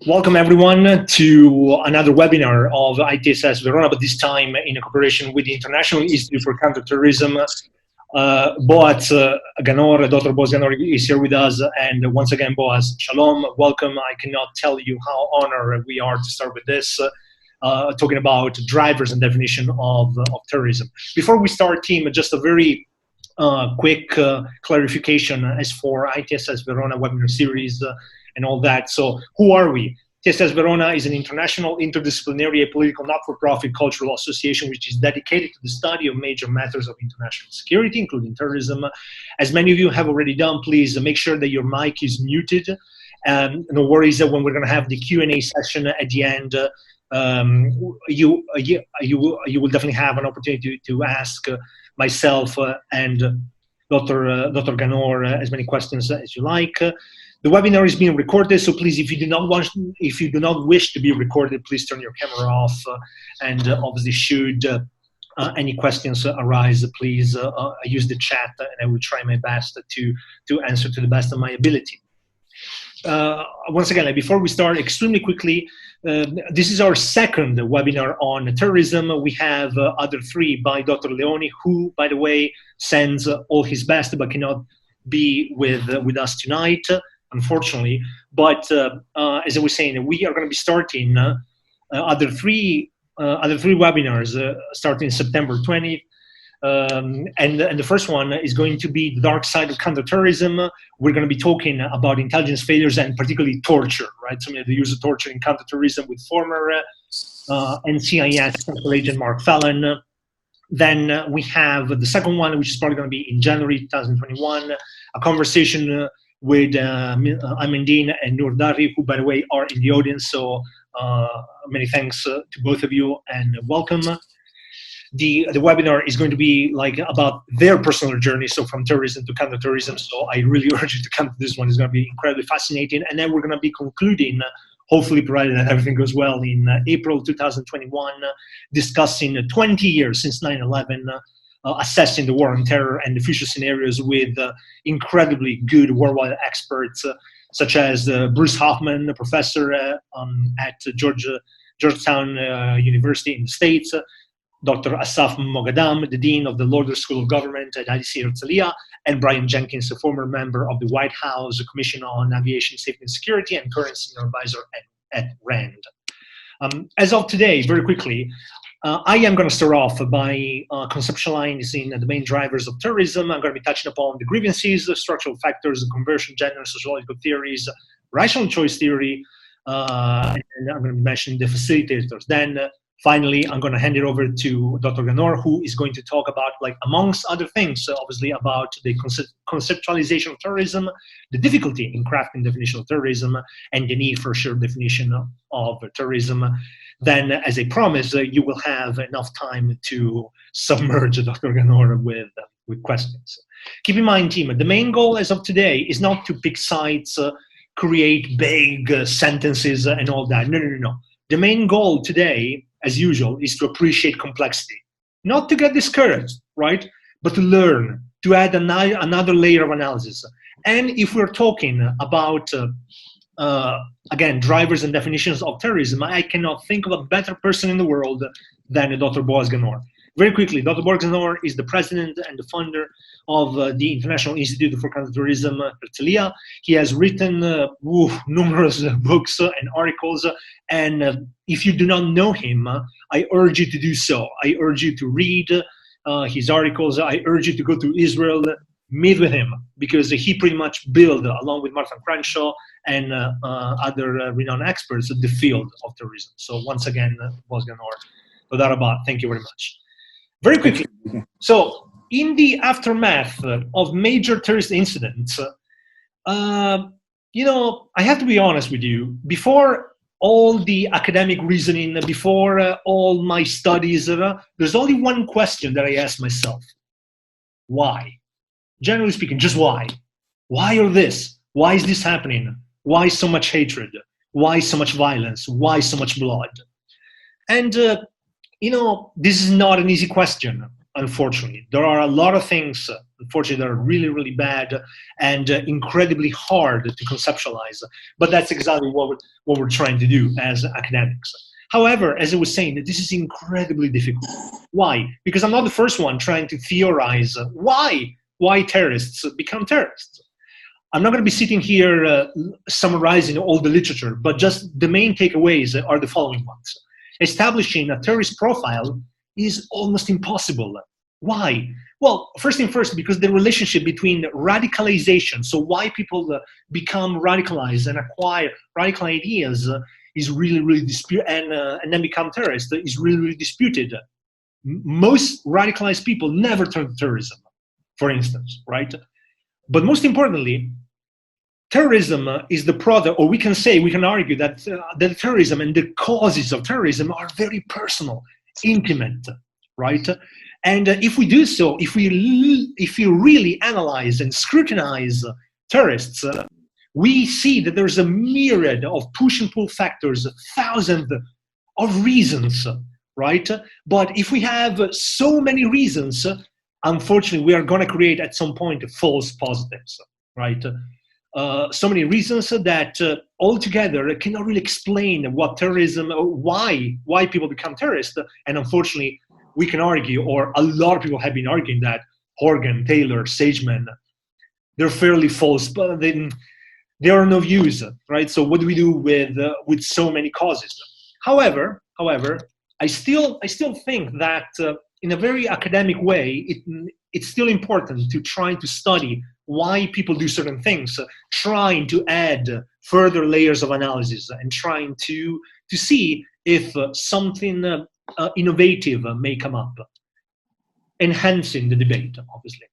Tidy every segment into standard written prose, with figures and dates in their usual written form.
Welcome everyone to another webinar of ITSS-Verona, but this time in a cooperation with the International Institute for Counterterrorism. Boaz Ganor, Dr. Boaz Ganor is here with us, and once again, Boaz, shalom, welcome. I cannot tell you how honored we are to start with this, talking about drivers and definition of terrorism. Before we start, team, just a very quick clarification as for ITSS-Verona webinar series and all that. So who are we? ITSS-Verona is an international interdisciplinary political not-for-profit cultural association which is dedicated to the study of major matters of international security, including terrorism. As many of you have already done, please make sure that your mic is muted. No worries that when we're going to have the Q&A session at the end, you will definitely have an opportunity to ask myself and Dr. Ganor as many questions as you like. The webinar is being recorded, so please, if you do not wish to be recorded, please turn your camera off. And obviously, should any questions arise, please use the chat, and I will try my best to answer to the best of my ability. Once again, before we start, extremely quickly, this is our second webinar on terrorism. We have other three by Dr. Leoni, who, by the way, sends all his best, but cannot be with us tonight, unfortunately. But as I was saying, we are going to be starting other three webinars starting September 20th. And the first one is going to be the dark side of counterterrorism. We're going to be talking about intelligence failures and particularly torture, right? Some of the use of torture in counterterrorism with former NCIS Special Agent Mark Fallon. Then we have the second one, which is probably going to be in January 2021, a conversation with Amandine and Noor Dari, who, by the way, are in the audience. So many thanks to both of you and welcome. The webinar is going to be about their personal journey, so from terrorism to counterterrorism. So I really urge you to come to this one. It's going to be incredibly fascinating. And then we're going to be concluding, hopefully provided that everything goes well, in April 2021, discussing 20 years since 9/11, assessing the war on terror and the future scenarios with incredibly good worldwide experts, such as Bruce Hoffman, a professor at Georgetown University in the States, Dr. Asaf Moghadam, the Dean of the Lauder School of Government at ICT Herzliya, and Brian Jenkins, a former member of the White House Commission on Aviation Safety and Security and current senior advisor at RAND. As of today, very quickly, I am going to start off by conceptualizing the main drivers of terrorism. I'm going to be touching upon the grievances, the structural factors, the conversion, gender, sociological theories, rational choice theory, and I'm going to be mentioning the facilitators. Then finally, I'm going to hand it over to Dr. Ganor, who is going to talk about, amongst other things, obviously, about the conceptualization of terrorism, the difficulty in crafting definition of terrorism, and the need for a shared definition of terrorism. Then, as I promised, you will have enough time to submerge Dr. Ganor with questions. Keep in mind, team, the main goal as of today is not to pick sides, create vague sentences, and all that. No. The main goal today, as usual, is to appreciate complexity. Not to get discouraged, right? But to learn, to add another layer of analysis. And if we're talking about, again, drivers and definitions of terrorism, I cannot think of a better person in the world than Dr. Boaz Ganor. Very quickly, Dr. Boaz Ganor is the president and the founder of the International Institute for Counterterrorism, Herzliya. He has written numerous books and articles, and if you do not know him, I urge you to do so. I urge you to read his articles. I urge you to go to Israel, meet with him, because he pretty much built, along with Martin Crenshaw and other renowned experts, the field of terrorism. So once again, Boaz Ganor, Toda rabah. Thank you very much. Very quickly, so in the aftermath of major terrorist incidents, I have to be honest with you, before all the academic reasoning, before all my studies, there's only one question that I ask myself. Why? Generally speaking, just why? Why all this? Why is this happening? Why so much hatred? Why so much violence? Why so much blood? And this is not an easy question, unfortunately. There are a lot of things Unfortunately, they're really, really bad and incredibly hard to conceptualize. But that's exactly what we're trying to do as academics. However, as I was saying, this is incredibly difficult. Why? Because I'm not the first one trying to theorize why terrorists become terrorists. I'm not going to be sitting here summarizing all the literature, but just the main takeaways are the following ones. Establishing a terrorist profile is almost impossible. Why? Well, first thing first, because the relationship between radicalization, so why people become radicalized and acquire radical ideas, is really, really disputed, and then become terrorists, is really, really disputed. Most radicalized people never turn to terrorism, for instance, right? But most importantly, terrorism is the product, or we can argue that the terrorism and the causes of terrorism are very personal, intimate, right? And if we do so, if we really analyze and scrutinize terrorists, we see that there's a myriad of push and pull factors, thousands of reasons, right? But if we have so many reasons, unfortunately, we are going to create at some point false positives, right? So many reasons that altogether cannot really explain what terrorism, why people become terrorists. And unfortunately, we can argue, or a lot of people have been arguing, that Horgan, Taylor, Sageman, they're fairly false, but they are no use, right? So what do we do with so many causes? However, I still think that in a very academic way, it's still important to try to study why people do certain things, trying to add further layers of analysis and trying to see if something innovative may come up, enhancing the debate, obviously.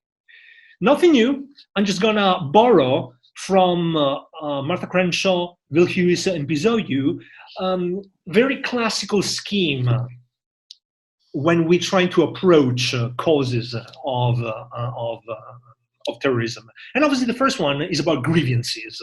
Nothing new. I'm just gonna borrow from Martha Crenshaw, Will Hughes, and Pisoiu, very classical scheme when we try to approach causes of terrorism. And obviously the first one is about grievances.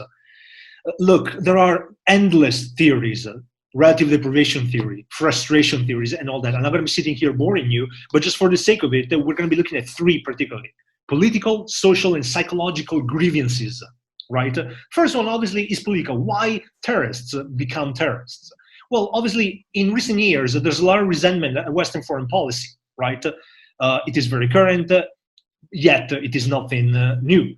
Look, there are endless theories, relative deprivation theory, frustration theories, and all that. I'm not going to be sitting here boring you, but just for the sake of it, we're going to be looking at three particularly: political, social, and psychological grievances, right? First one, obviously, is political. Why terrorists become terrorists? Well, obviously, in recent years, there's a lot of resentment at Western foreign policy, right? It is very current, yet it is nothing new.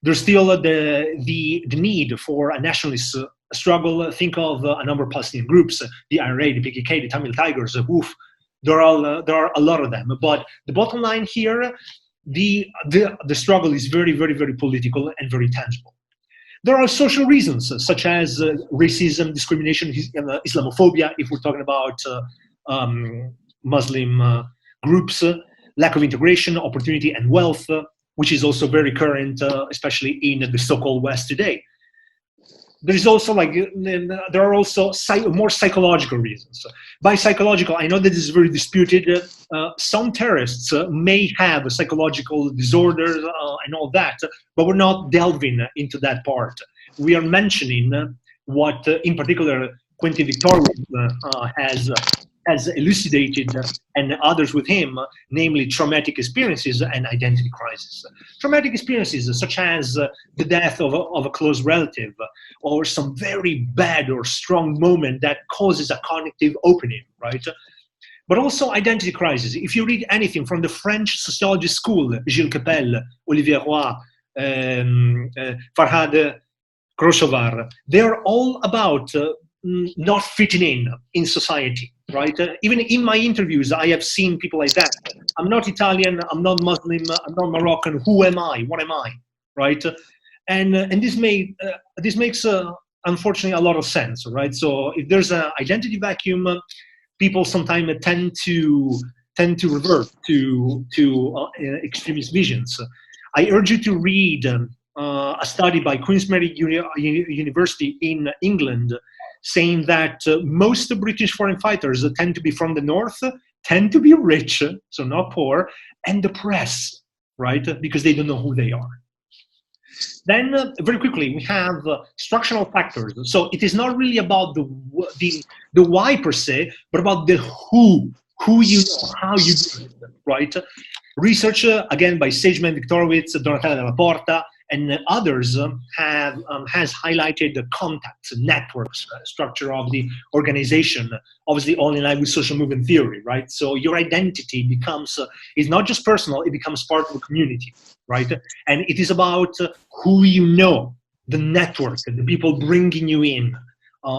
There's still the need for a nationalist struggle. Think of a number of Palestinian groups, the IRA, the PKK, the Tamil Tigers, woof. There are a lot of them. But the bottom line here, the struggle is very, very, very political and very tangible. There are social reasons, such as racism, discrimination, Islamophobia, if we're talking about Muslim groups, lack of integration, opportunity, and wealth, which is also very current, especially in the so-called West today. There is also there are also more psychological reasons. By psychological, I know that this is very disputed. Some terrorists may have a psychological disorders and all that, but we're not delving into that part. We are mentioning what, in particular, Quentin Victoria has elucidated, and others with him, namely traumatic experiences and identity crisis. Traumatic experiences such as the death of a close relative, or some very bad or strong moment that causes a cognitive opening, right? But also identity crisis. If you read anything from the French sociology school, Gilles Kepel, Olivier Roy, Farhad Khosrovar, they are all about not fitting in society, right? Even in my interviews, I have seen people like that. I'm not Italian, I'm not Muslim, I'm not Moroccan. Who am I? What am I? Right? And this makes unfortunately a lot of sense, right? So if there's an identity vacuum, people sometimes tend to revert to extremist visions. I urge you to read a study by Queen's Mary University in England, saying that most British foreign fighters tend to be from the north, tend to be rich, so not poor, and depressed, right? Because they don't know who they are. Then, very quickly, we have structural factors. So it is not really about the why per se, but about the who who you know, how you do it, right? Research, again, by Sageman, Viktorowicz, Donatella Della Porta, and others has highlighted the contacts, networks, structure of the organization, obviously all in line with social movement theory, right? So your identity becomes, is not just personal, it becomes part of a community, right? And it is about who you know, the network, the people bringing you in,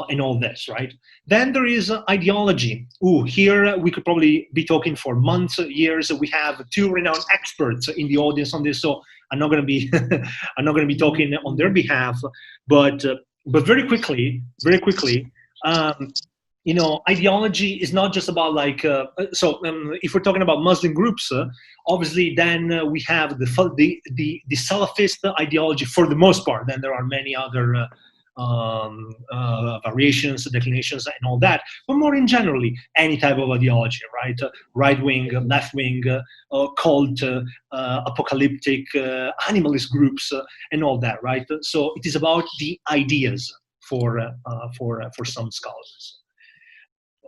and all this, right? Then there is ideology. Here we could probably be talking for months, years. We have two renowned experts in the audience on this, so I'm not going to be I'm not going to be talking on their behalf. But very quickly, ideology is not just about like. If we're talking about Muslim groups, obviously, then we have the Salafist ideology for the most part. Then there are many other variations, declinations, and all that, but more in generally, any type of ideology, right? Right wing, left wing, cult, apocalyptic, animalist groups, and all that, right? So it is about the ideas for some scholars.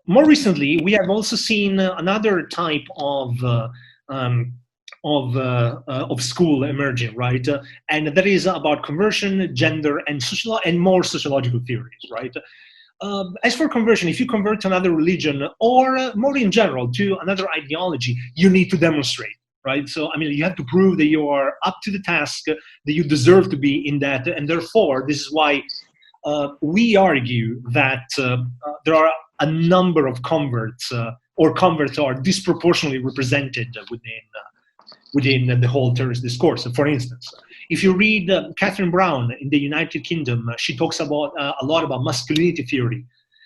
More recently, we have also seen another type of school emerging, right? And that is about conversion, gender, and more sociological theories, right? As for conversion, if you convert to another religion or more in general to another ideology, you need to demonstrate, right? So, I mean, you have to prove that you are up to the task, that you deserve to be in that, and therefore, this is why we argue that there are a number of converts, or converts are disproportionately represented within the whole terrorist discourse. So, for instance, if you read Catherine Brown in the United Kingdom, she talks about a lot about masculinity theory.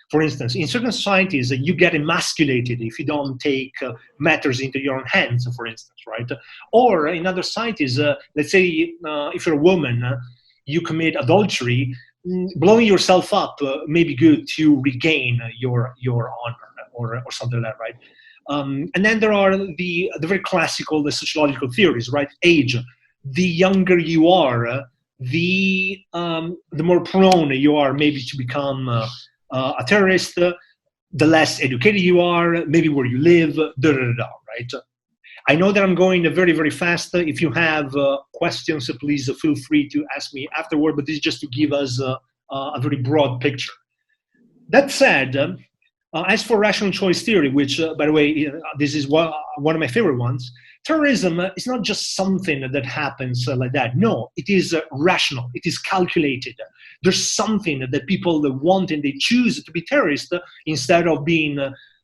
For instance, in certain societies, you get emasculated if you don't take matters into your own hands, for instance, right? Or in other societies, let's say if you're a woman, you commit adultery, blowing yourself up may be good to regain your honor or something like that, right? And then there are the very classical, the sociological theories, right? Age. The younger you are, the more prone you are maybe to become a terrorist. The less educated you are, maybe where you live, right? I know that I'm going very, very fast. If you have questions, please feel free to ask me afterward, but this is just to give us a very broad picture. That said, as for rational choice theory, which, by the way, this is one of my favorite ones, terrorism is not just something that happens like that. No, it is rational. It is calculated. There's something that people want and they choose to be terrorists instead of being,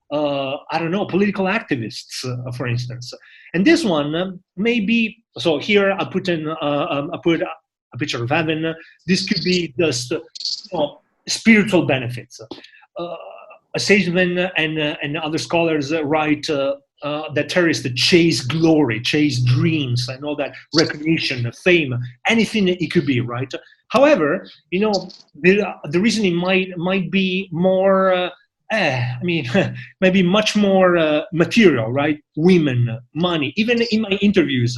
political activists, for instance. And this one may be, so here I put a picture of heaven. This could be just spiritual benefits. Sageman and other scholars write that terrorists chase glory, chase dreams, and all that, recognition, fame, anything it could be, right? However, the reasoning might be more, maybe much more material, right? Women, money. Even in my interviews,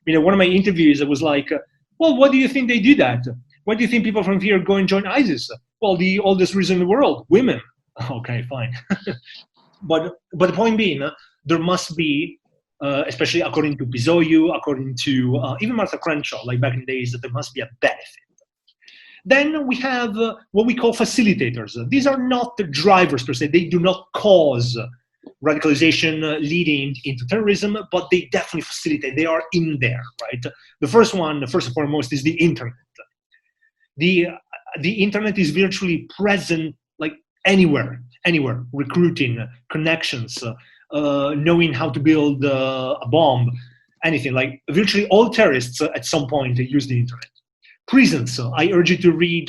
one of my interviews was like, well, what do you think they do that? Why do you think people from here go and join ISIS? Well, the oldest reason in the world, women. Okay, fine. but the point being, there must be, especially according to Bizoyu, according to even Martha Crenshaw, like back in the days, that there must be a benefit. Then we have what we call facilitators. These are not the drivers per se. They do not cause radicalization leading into terrorism, but they definitely facilitate. They are in there, right? The first one, first and foremost, is the internet. The internet is virtually present, like anywhere, recruiting, connections, knowing how to build a bomb, anything. Like virtually all terrorists at some point use the internet. Prisons. I urge you to read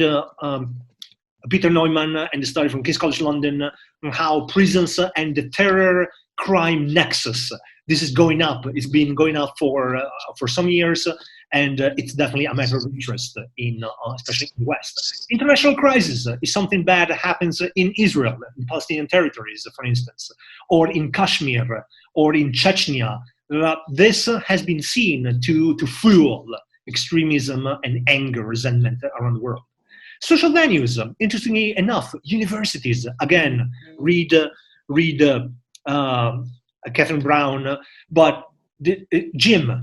Peter Neumann and the study from King's College London on how prisons and the terror crime nexus. This is going up. It's been going up for some years, and it's definitely a matter of interest in, especially in the West. International crisis is something bad that happens in Israel, in Palestinian territories, for instance, or in Kashmir, or in Chechnya. This has been seen to fuel extremism and anger, resentment around the world. Social venues, interestingly enough, universities. Again, read Catherine Brown, but the gym,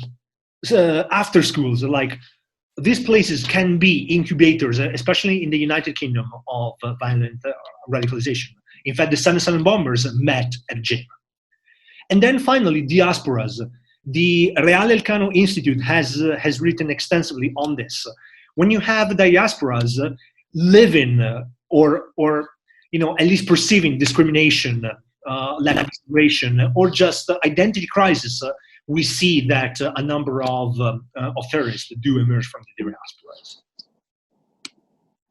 after schools, like these places can be incubators, especially in the United Kingdom, of violent radicalization. In fact, the 7/7 bombers met at a gym. And then finally, diasporas. The Reale Elcano Institute has written extensively on this. When you have diasporas living or at least perceiving discrimination, lack of integration, or just identity crisis, we see that a number of terrorists do emerge from the diasporas.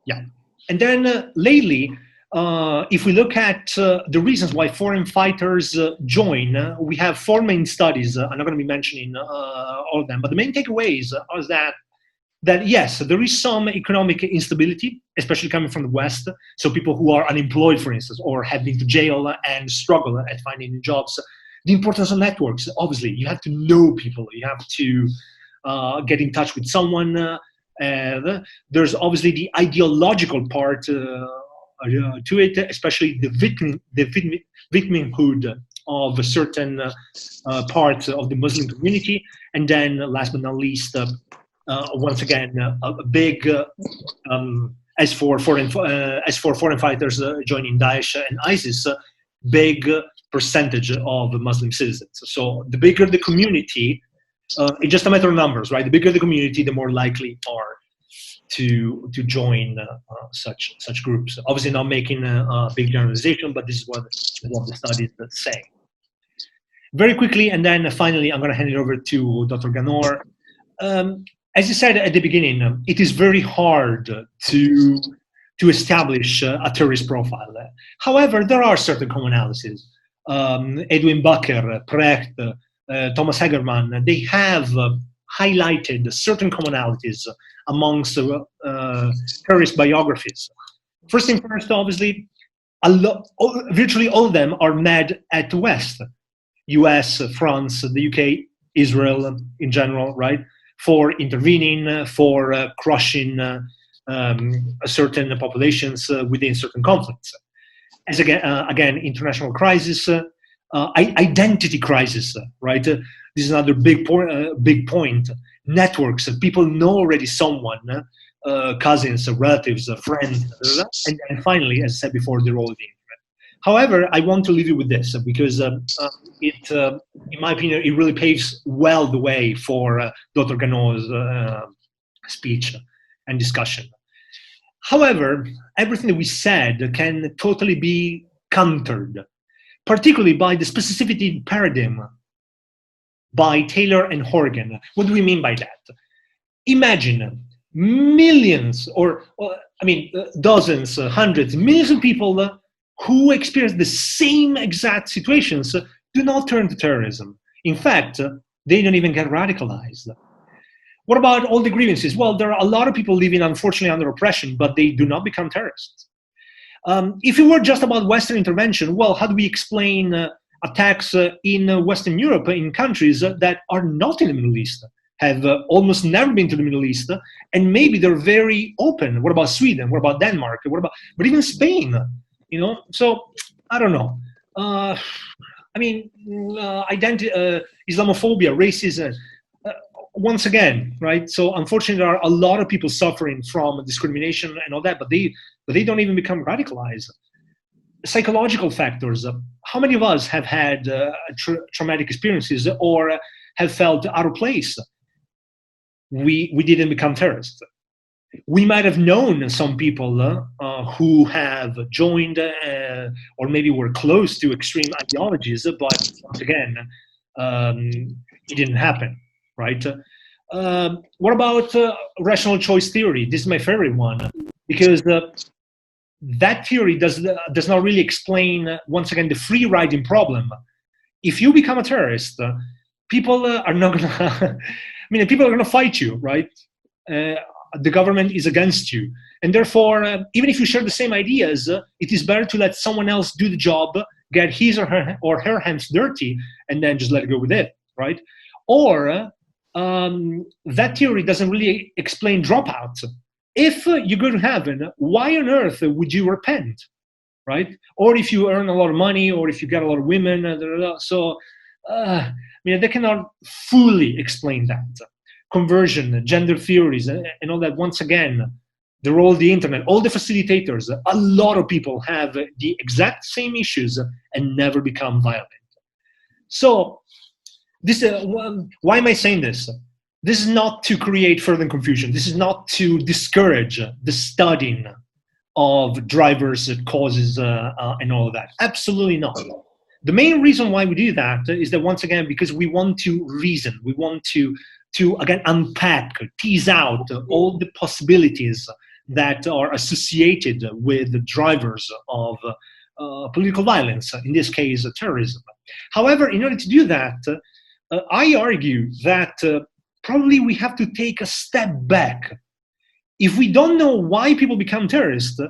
Yeah, and then lately, if we look at the reasons why foreign fighters join, we have four main studies. I'm not going to be mentioning all of them, but the main takeaways are that yes, there is some economic instability, especially coming from the West. So people who are unemployed, for instance, or have been to jail and struggle at finding new jobs. The importance of networks, obviously, you have to know people. You have to get in touch with someone. There's obviously the ideological part to it, especially the victimhood of a certain part of the Muslim community. And then, last but not least, once again, a big as for foreign fighters joining Daesh and ISIS, big percentage of Muslim citizens. So the bigger the community, it's just a matter of numbers, right? The bigger the community, the more likely are to join such groups. Obviously, not making a big generalization, but this is what the studies say. Very quickly, and then finally, I'm going to hand it over to Dr. Ganor. As you said at the beginning, it is very hard to establish a terrorist profile. However, there are certain commonalities. Edwin Bucker, Precht, Thomas Hagerman, they have highlighted certain commonalities amongst terrorist biographies. First thing first, obviously, virtually all of them are mad at the West. US, France, the UK, Israel in general, right? For intervening, for crushing certain populations within certain conflicts. As again, international crisis, identity crisis, right? This is another big point. Networks, people know already someone, cousins, relatives, friends, and then finally, as I said before, the role of the internet. However, I want to leave you with this because it, in my opinion, it really paves well the way for Dr. Ganor's speech and discussion. However, everything that we said can totally be countered, particularly by the specificity paradigm by Taylor and Horgan. What do we mean by that? Imagine millions, dozens, hundreds, millions of people who experience the same exact situations do not turn to terrorism. In fact, they don't even get radicalized. What about all the grievances? Well, there are a lot of people living, unfortunately, under oppression, but they do not become terrorists. If it were just about Western intervention, well, how do we explain attacks in Western Europe, in countries that are not in the Middle East, have almost never been to the Middle East, and maybe they're very open? What about Sweden? What about Denmark? But even Spain? So I don't know. Islamophobia, racism. Once again, right? So unfortunately, there are a lot of people suffering from discrimination and all that, but they don't even become radicalized. Psychological factors. How many of us have had traumatic experiences or have felt out of place? We didn't become terrorists. We might have known some people who have joined or maybe were close to extreme ideologies, but once again, it didn't happen, right? What about rational choice theory? This is my favorite one because that theory does not really explain, once again, the free riding problem. If you become a terrorist, people are not gonna. People are gonna fight you, right? The government is against you, and therefore, even if you share the same ideas, it is better to let someone else do the job, get his or her hands dirty, and then just let it go with it, right? Or that theory doesn't really explain dropouts. If you go to heaven, why on earth would you repent? right? Or if you earn a lot of money, or if you get a lot of women. So, I mean, they cannot fully explain that. Conversion, gender theories, and all that. Once again, the role of the internet, all the facilitators, a lot of people have the exact same issues and never become violent. So, this why am I saying this? This is not to create further confusion. This is not to discourage the studying of drivers, causes, and all of that. Absolutely not. The main reason why we do that is that, once again, because we want to reason. We want to again, unpack, tease out all the possibilities that are associated with the drivers of political violence, in this case, terrorism. However, in order to do that, I argue that probably we have to take a step back. If we don't know why people become terrorists,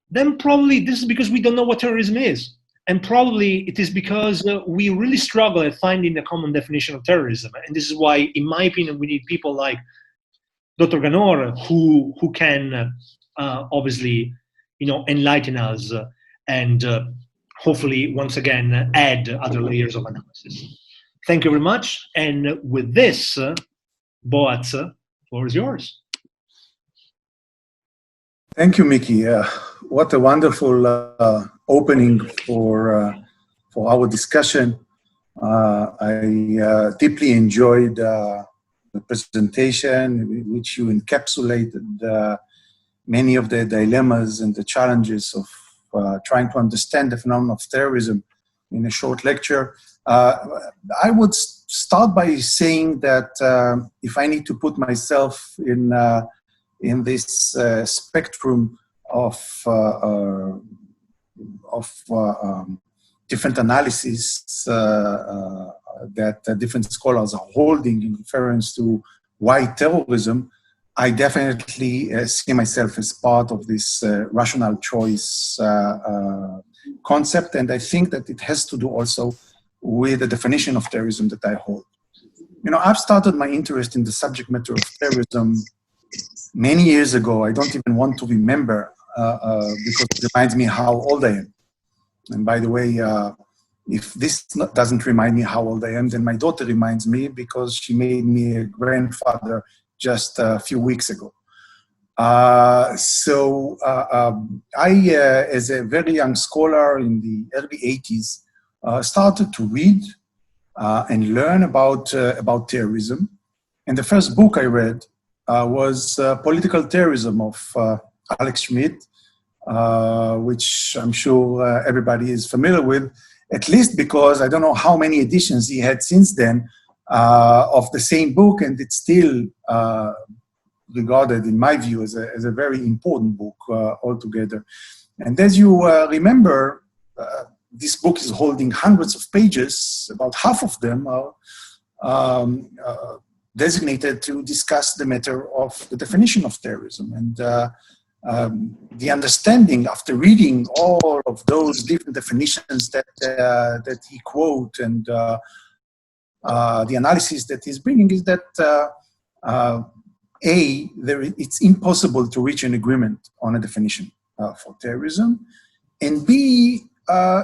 then probably this is because we don't know what terrorism is. And probably it is because we really struggle at finding a common definition of terrorism. And this is why, in my opinion, we need people like Dr. Ganor, who can obviously, enlighten us and hopefully, once again, add other layers of analysis. Thank you very much. And with this, Boaz, the floor is yours. Thank you, Mickey. What a wonderful opening for our discussion. I deeply enjoyed the presentation, in which you encapsulated many of the dilemmas and the challenges of trying to understand the phenomenon of terrorism in a short lecture. I would start by saying that if I need to put myself in this spectrum of different analyses that different scholars are holding in reference to why terrorism, I definitely see myself as part of this rational choice concept, and I think that it has to do also with the definition of terrorism that I hold. I've started my interest in the subject matter of terrorism many years ago. I don't even want to remember because it reminds me how old I am. And by the way, if this doesn't remind me how old I am, then my daughter reminds me, because she made me a grandfather just a few weeks ago. I, as a very young scholar in the early 80s, started to read and learn about terrorism. And the first book I read was Political Terrorism of Alex Schmidt, which I'm sure everybody is familiar with, at least because I don't know how many editions he had since then of the same book, and it's still regarded, in my view, as a very important book altogether. And as you remember, this book is holding hundreds of pages. About half of them are designated to discuss the matter of the definition of terrorism. And the understanding, after reading all of those different definitions that he quote, and the analysis that he's bringing, is that it's impossible to reach an agreement on a definition for terrorism, and B,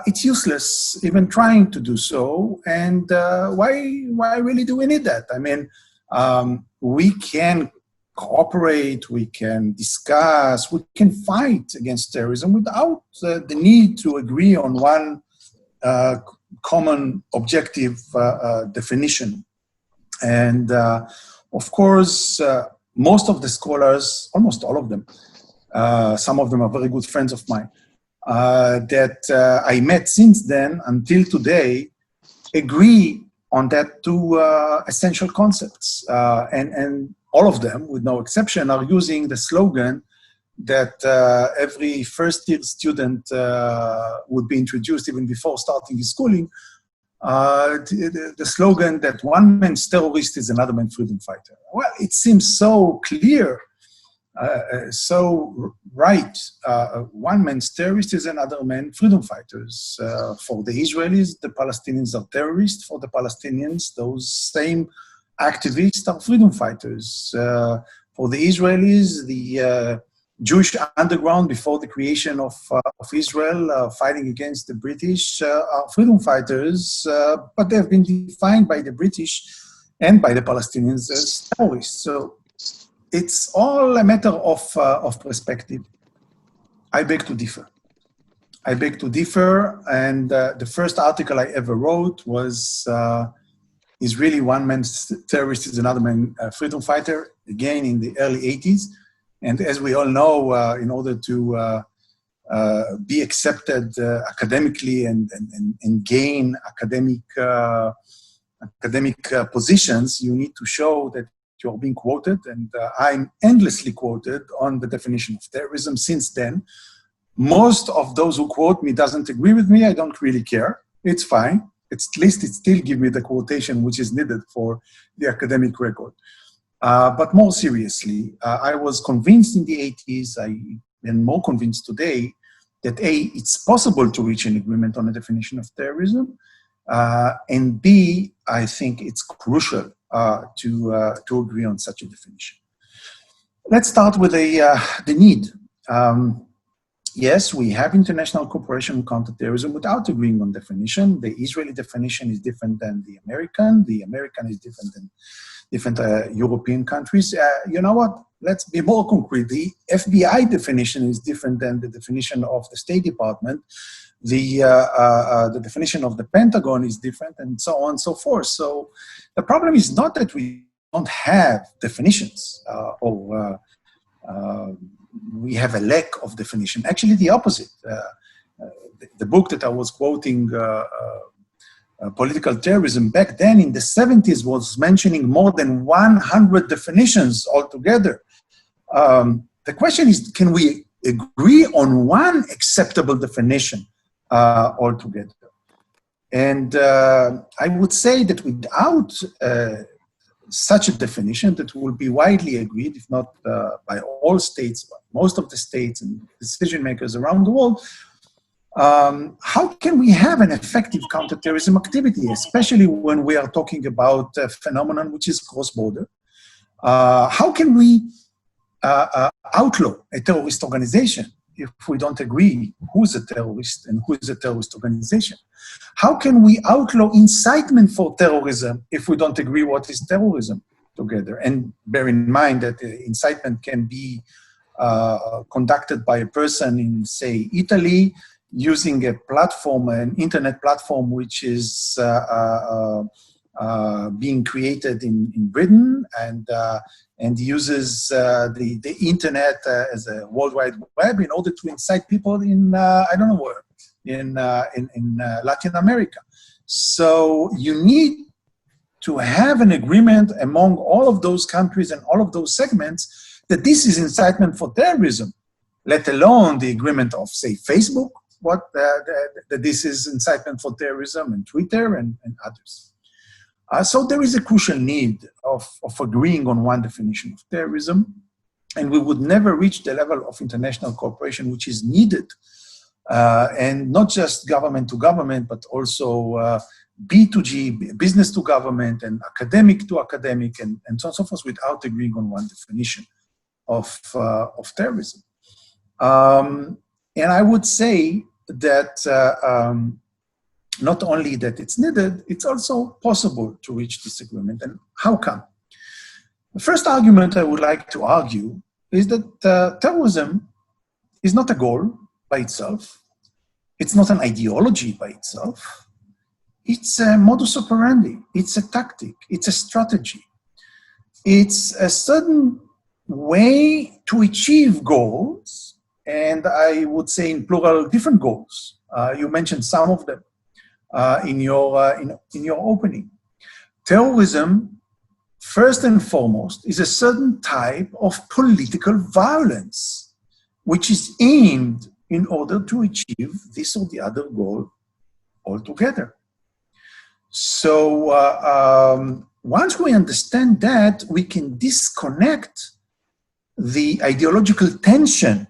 it's useless even trying to do so. And why really do we need that? I mean, we can cooperate, we can discuss, we can fight against terrorism without the need to agree on one common objective definition. And of course, most of the scholars, almost all of them, some of them are very good friends of mine, that I met since then until today, agree on that two essential concepts. And all of them, with no exception, are using the slogan that every first-year student would be introduced even before starting his schooling, the slogan that one man's terrorist is another man's freedom fighter. Well, it seems so clear, so right. One man's terrorist is another man's freedom fighters. For the Israelis, the Palestinians are terrorists. For the Palestinians, those same activists are freedom fighters. For the Israelis, the Jewish underground before the creation of Israel, fighting against the British, are freedom fighters, but they have been defined by the British and by the Palestinians as terrorists. So it's all a matter of perspective. I beg to differ. I beg to differ, and the first article I ever wrote was, is really one man's terrorist is another man's freedom fighter, again in the early 80s. And as we all know, in order to be accepted academically and gain academic positions, you need to show that you're being quoted. And I'm endlessly quoted on the definition of terrorism since then. Most of those who quote me doesn't agree with me. I don't really care. It's fine. At least it still gives me the quotation which is needed for the academic record. But more seriously, I was convinced in the 80s, I am more convinced today, that A, it's possible to reach an agreement on a definition of terrorism, and B, I think it's crucial to agree on such a definition. Let's start with the need. Yes, we have international cooperation on counterterrorism without agreeing on definition. The Israeli definition is different than the American. The American is different than different European countries. You know what? Let's be more concrete. The FBI definition is different than the definition of the State Department. The definition of the Pentagon is different, and so on and so forth. So the problem is not that we don't have definitions or we have a lack of definition. Actually, the opposite. The book that I was quoting, Political Terrorism, back then in the 70s was mentioning more than 100 definitions altogether. The question is, can we agree on one acceptable definition altogether? And I would say that without such a definition that will be widely agreed, if not by all states, but most of the states and decision makers around the world, how can we have an effective counterterrorism activity, especially when we are talking about a phenomenon which is cross-border? How can we outlaw a terrorist organization if we don't agree who's a terrorist and who is a terrorist organization? How can we outlaw incitement for terrorism if we don't agree what is terrorism together? And bear in mind that incitement can be conducted by a person in, say, Italy, using a platform, an internet platform, which is being created in Britain and uses the internet as a World Wide Web in order to incite people in, I don't know where, in Latin America. So you need to have an agreement among all of those countries and all of those segments that this is incitement for terrorism, let alone the agreement of, say, Facebook, that this is incitement for terrorism, and Twitter and others. So there is a crucial need of agreeing on one definition of terrorism, and we would never reach the level of international cooperation which is needed, and not just government to government, but also B2G, business to government, and academic to academic, and so on and so forth, without agreeing on one definition of terrorism. And I would say that not only that it's needed, it's also possible to reach this agreement. And how come? The first argument I would like to argue is that terrorism is not a goal by itself. It's not an ideology by itself. It's a modus operandi. It's a tactic. It's a strategy. It's a certain way to achieve goals, and I would say in plural, different goals. You mentioned some of them in your opening. Terrorism, first and foremost, is a certain type of political violence, which is aimed in order to achieve this or the other goal altogether. So once we understand that, we can disconnect the ideological tension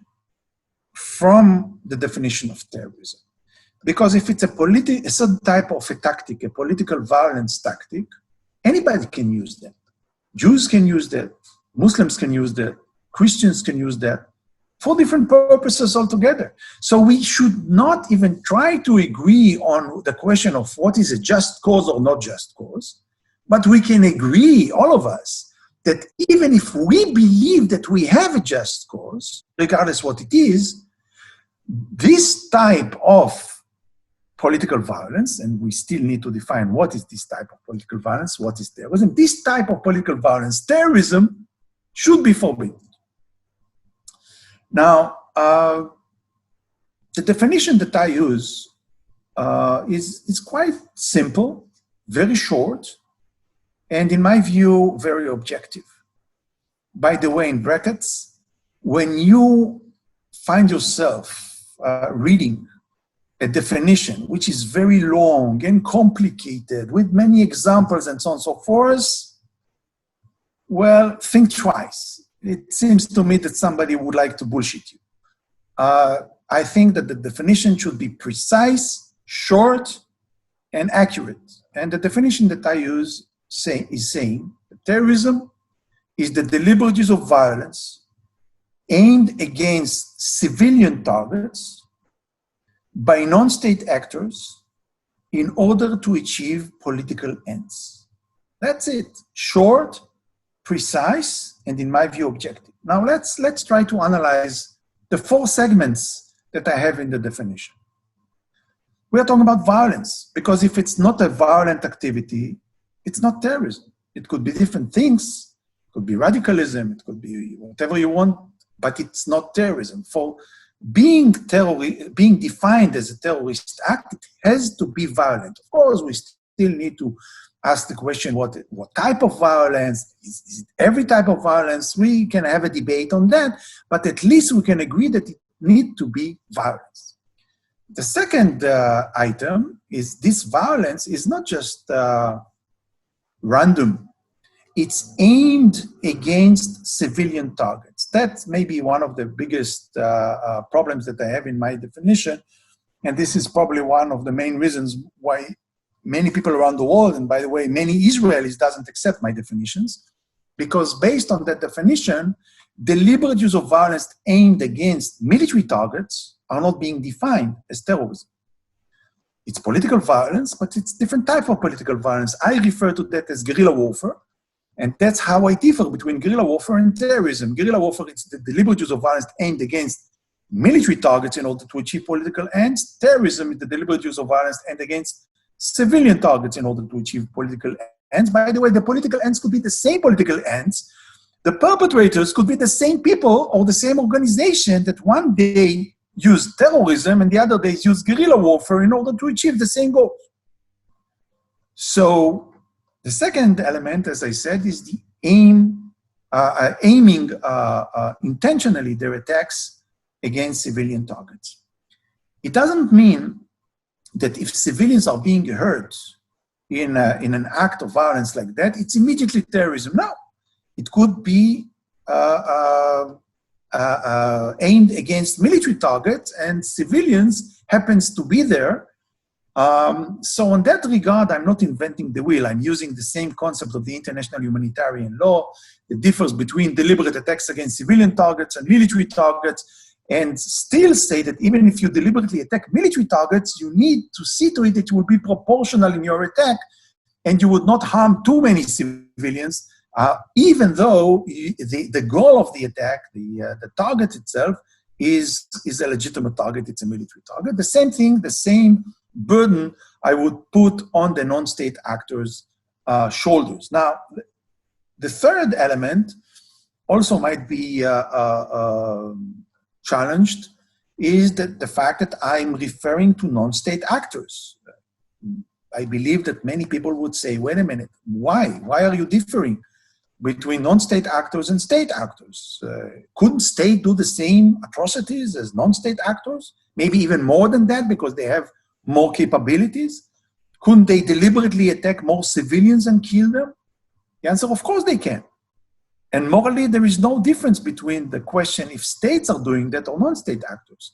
from the definition of terrorism. Because if it's a certain type of a tactic, a political violence tactic, anybody can use that. Jews can use that, Muslims can use that, Christians can use that, for different purposes altogether. So we should not even try to agree on the question of what is a just cause or not just cause, but we can agree, all of us, that even if we believe that we have a just cause, regardless what it is, this type of political violence, and we still need to define what is this type of political violence, what is terrorism, this type of political violence, terrorism, should be forbidden. Now, the definition that I use is quite simple, very short, and in my view, very objective. By the way, in brackets, when you find yourself reading a definition which is very long and complicated with many examples and so on and so forth, well, think twice. It seems to me that somebody would like to bullshit you. I think that the definition should be precise, short, and accurate. And the definition that I use is saying that terrorism is the deliberate use of violence aimed against civilian targets by non-state actors in order to achieve political ends. That's it. Short, precise, and in my view, objective. Now let's try to analyze the 4 segments that I have in the definition. We are talking about violence, because if it's not a violent activity, it's not terrorism. It could be different things. It could be radicalism. It could be whatever you want, but it's not terrorism. For being defined as a terrorist act, it has to be violent. Of course, we still need to ask the question, what type of violence? Is it every type of violence? We can have a debate on that, but at least we can agree that it needs to be violence. The second item is this violence is not just random. It's aimed against civilian targets. That's maybe one of the biggest problems that I have in my definition. And this is probably one of the main reasons why many people around the world, and by the way, many Israelis doesn't accept my definitions, because based on that definition, deliberate use of violence aimed against military targets are not being defined as terrorism. It's political violence, but it's different type of political violence. I refer to that as guerrilla warfare. And that's how I differ between guerrilla warfare and terrorism. Guerrilla warfare is the deliberate use of violence aimed against military targets in order to achieve political ends. Terrorism is the deliberate use of violence aimed against civilian targets in order to achieve political ends. By the way, the political ends could be the same political ends. The perpetrators could be the same people or the same organization that one day used terrorism and the other day used guerrilla warfare in order to achieve the same goals. So the second element, as I said, is the aiming intentionally their attacks against civilian targets. It doesn't mean that if civilians are being hurt in an act of violence like that, it's immediately terrorism. No, it could be aimed against military targets and civilians happens to be there. So in that regard, I'm not inventing the wheel. I'm using the same concept of the international humanitarian law. It differs between deliberate attacks against civilian targets and military targets, and still say that even if you deliberately attack military targets, you need to see to it that you will be proportional in your attack and you would not harm too many civilians, even though the goal of the attack, the target itself, is a legitimate target, it's a military target. The same thing, the same burden I would put on the non-state actors' shoulders. Now, the third element also might be challenged is that the fact that I'm referring to non-state actors. I believe that many people would say, wait a minute, why? Why are you differing between non-state actors and state actors? Couldn't state do the same atrocities as non-state actors? Maybe even more than that because they have more capabilities? Couldn't they deliberately attack more civilians and kill them? The answer, of course they can. And morally, there is no difference between the question if states are doing that or non-state actors.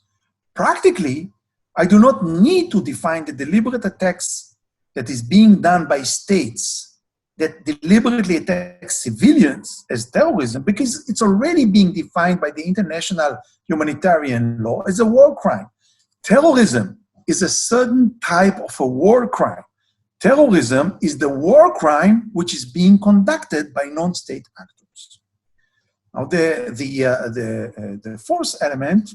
Practically, I do not need to define the deliberate attacks that is being done by states that deliberately attacks civilians as terrorism, because it's already being defined by the international humanitarian law as a war crime. Terrorism is a certain type of a war crime. Terrorism is the war crime which is being conducted by non-state actors. Now, the fourth element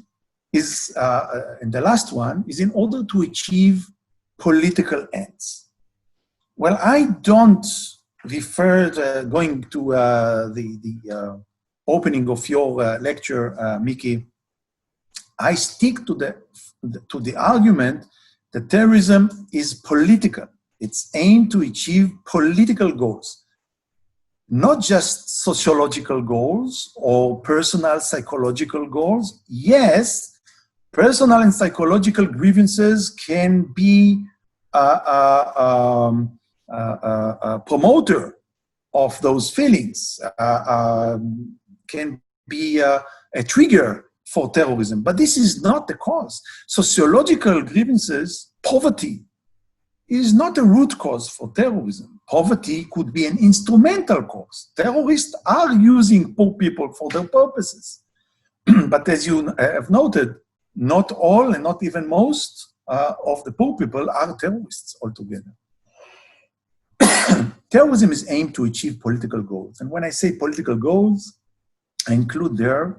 is, and the last one, is in order to achieve political ends. Well, I don't refer going to the opening of your lecture, Miki. I stick to the argument that terrorism is political. It's aimed to achieve political goals, not just sociological goals or personal psychological goals. Yes, personal and psychological grievances can be a promoter of those feelings, can be a trigger for terrorism, but this is not the cause. Sociological grievances, poverty, is not a root cause for terrorism. Poverty could be an instrumental cause. Terrorists are using poor people for their purposes. But as you have noted, not all and not even most of the poor people are terrorists altogether. Terrorism is aimed to achieve political goals. And when I say political goals, I include there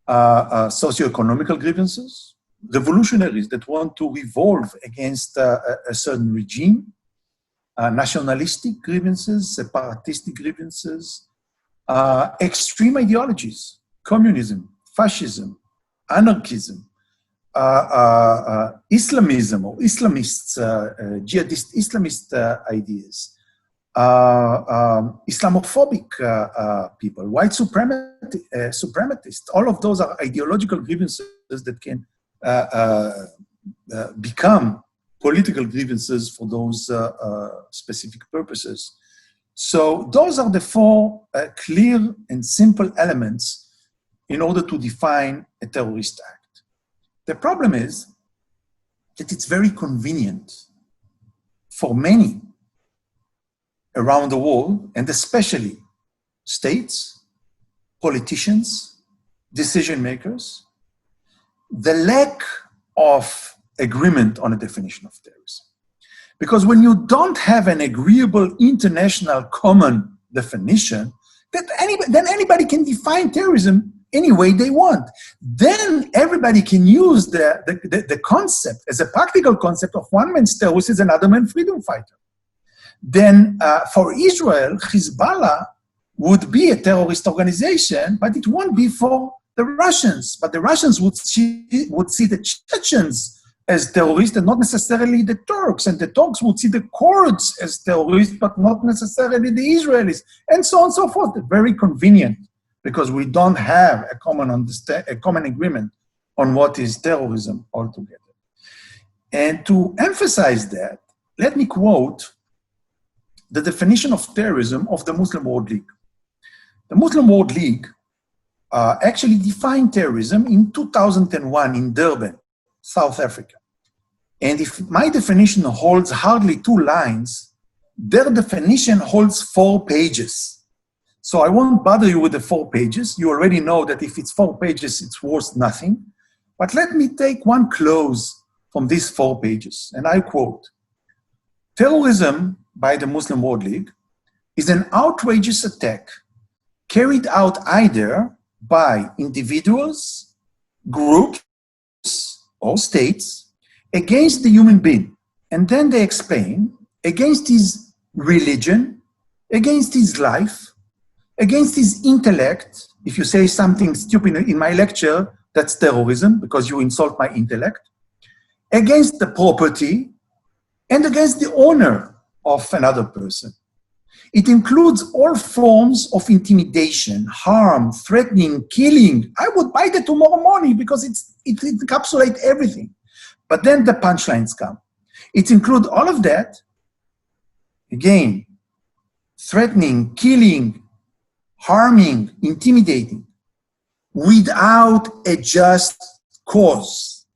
socio-economical grievances, revolutionaries that want to revolve against a certain regime, nationalistic grievances, separatistic grievances, extreme ideologies, communism, fascism, anarchism, Islamism or Islamists, jihadist Islamist ideas, Islamophobic people, white suprematists. All of those are ideological grievances that can become political grievances for those specific purposes. So those are the four clear and simple elements in order to define a terrorist act. The problem is that it's very convenient for many around the world, and especially states, politicians, decision makers, the lack of agreement on a definition of terrorism. Because when you don't have an agreeable international common definition, then anybody can define terrorism any way they want. Then everybody can use the concept as a practical concept of one man's terrorist is another man's freedom fighter. Then for Israel, Hezbollah would be a terrorist organization, but it won't be for the Russians. But the Russians would see the Chechens as terrorists and not necessarily the Turks. And the Turks would see the Kurds as terrorists, but not necessarily the Israelis, and so on and so forth. Very convenient, because we don't have a common agreement on what is terrorism altogether. And to emphasize that, let me quote the definition of terrorism of the Muslim World League. The Muslim World League actually defined terrorism in 2001 in Durban, South Africa. And if my definition holds hardly 2 lines, their definition holds 4 pages. So I won't bother you with the 4 pages. You already know that if it's 4 pages, it's worth nothing. But let me take one clause from these 4 pages, and I quote, "Terrorism by the Muslim World League is an outrageous attack carried out either by individuals, groups, or states against the human being." And then they explain, against his religion, against his life, against his intellect. If you say something stupid in my lecture, that's terrorism because you insult my intellect. Against the property and against the honor of another person. It includes all forms of intimidation, harm, threatening, killing. I would buy that tomorrow morning because it encapsulates everything. But then the punchlines come. It includes all of that, again, threatening, killing, harming, intimidating, without a just cause.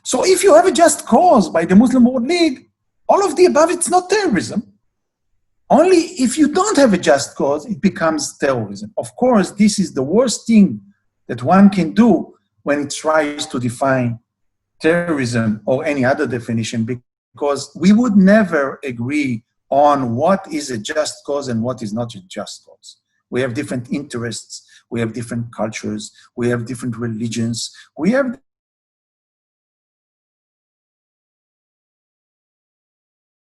So if you have a just cause by the Muslim World League, all of the above, it's not terrorism. Only if you don't have a just cause, it becomes terrorism. Of course, this is the worst thing that one can do when it tries to define terrorism or any other definition, because we would never agree on what is a just cause and what is not a just cause. We have different interests, we have different cultures, we have different religions, we have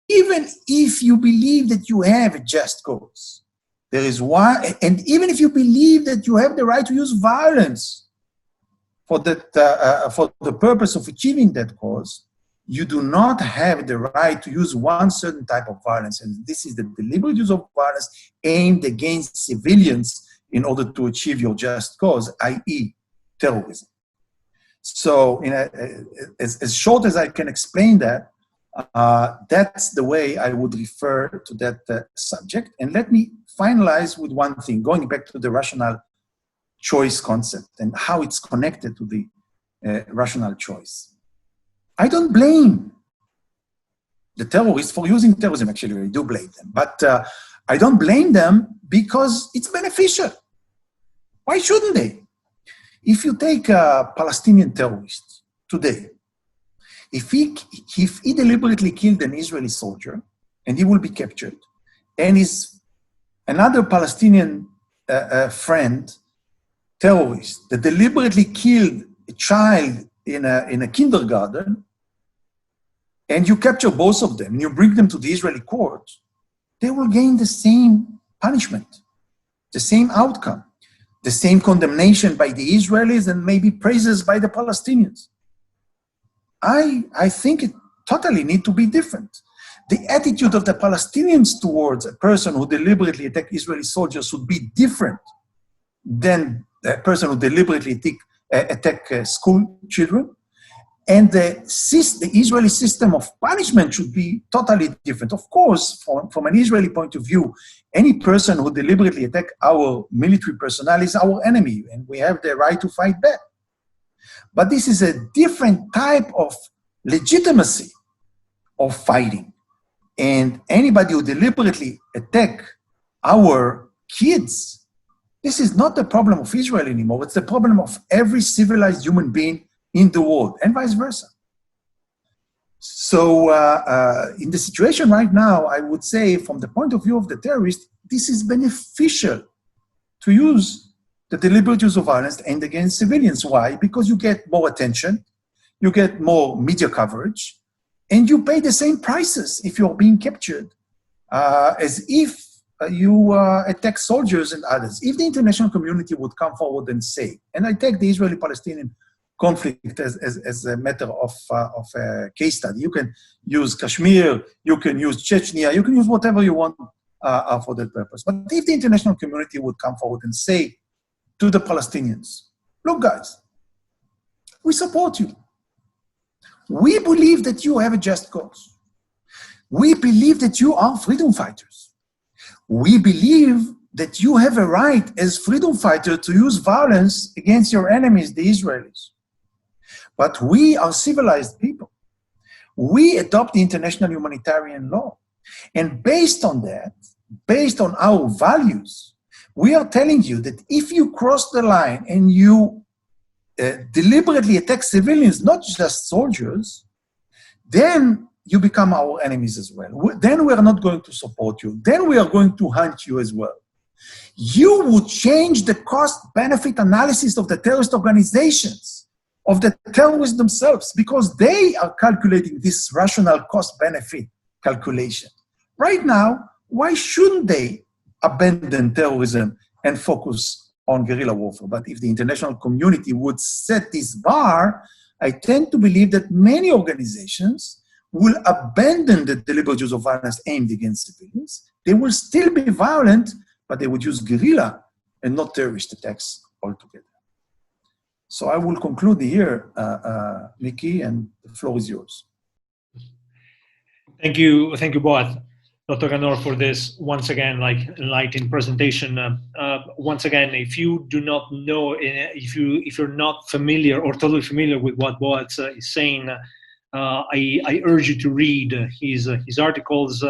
even if you believe that you have a just cause, there is one, and even if you believe that you have the right to use violence for the purpose of achieving that cause, you do not have the right to use one certain type of violence, and this is the deliberate use of violence aimed against civilians in order to achieve your just cause, i.e. terrorism. So as short as I can explain that, that's the way I would refer to that subject. And let me finalize with one thing, going back to the rational choice concept and how it's connected to the rational choice. I don't blame the terrorists for using terrorism. Actually, I do blame them. But I don't blame them because it's beneficial. Why shouldn't they? If you take a Palestinian terrorist today, if he deliberately killed an Israeli soldier and he will be captured, and is another Palestinian friend, terrorist, that deliberately killed a child in a kindergarten, and you capture both of them and you bring them to the Israeli court, they will gain the same punishment, the same outcome, the same condemnation by the Israelis and maybe praises by the Palestinians. I think it totally need to be different. The attitude of the Palestinians towards a person who deliberately attacked Israeli soldiers would be different than a person who deliberately attack school children. And the Israeli system of punishment should be totally different. Of course, from an Israeli point of view, any person who deliberately attacks our military personnel is our enemy, and we have the right to fight back. But this is a different type of legitimacy of fighting. And anybody who deliberately attack our kids, this is not the problem of Israel anymore. It's the problem of every civilized human being in the world, and vice versa. So in the situation right now, I would say from the point of view of the terrorist, this is beneficial to use the deliberate use of violence aimed against civilians. Why? Because you get more attention, you get more media coverage, and you pay the same prices if you're being captured as if you attack soldiers and others. If the international community would come forward and say, and I take the Israeli-Palestinian conflict as a matter of a case study. You can use Kashmir, you can use Chechnya, you can use whatever you want for that purpose. But if the international community would come forward and say to the Palestinians, look guys, we support you. We believe that you have a just cause. We believe that you are freedom fighters. We believe that you have a right as freedom fighter to use violence against your enemies, the Israelis. But we are civilized people. We adopt the international humanitarian law. And based on that, based on our values, we are telling you that if you cross the line and you deliberately attack civilians, not just soldiers, then you become our enemies as well. Then we are not going to support you. Then we are going to hunt you as well. You would change the cost-benefit analysis of the terrorist organizations, of the terrorists themselves, because they are calculating this rational cost-benefit calculation. Right now, why shouldn't they abandon terrorism and focus on guerrilla warfare? But if the international community would set this bar, I tend to believe that many organizations will abandon the deliberate use of violence aimed against civilians. They will still be violent, but they would use guerrilla and not terrorist attacks altogether. So I will conclude here, Mickey, and the floor is yours. Thank you, Boaz, Dr. Ganor, for this once again enlightening presentation. Once again, if you do not know, if you're not familiar or totally familiar with what Boaz is saying, I urge you to read his articles.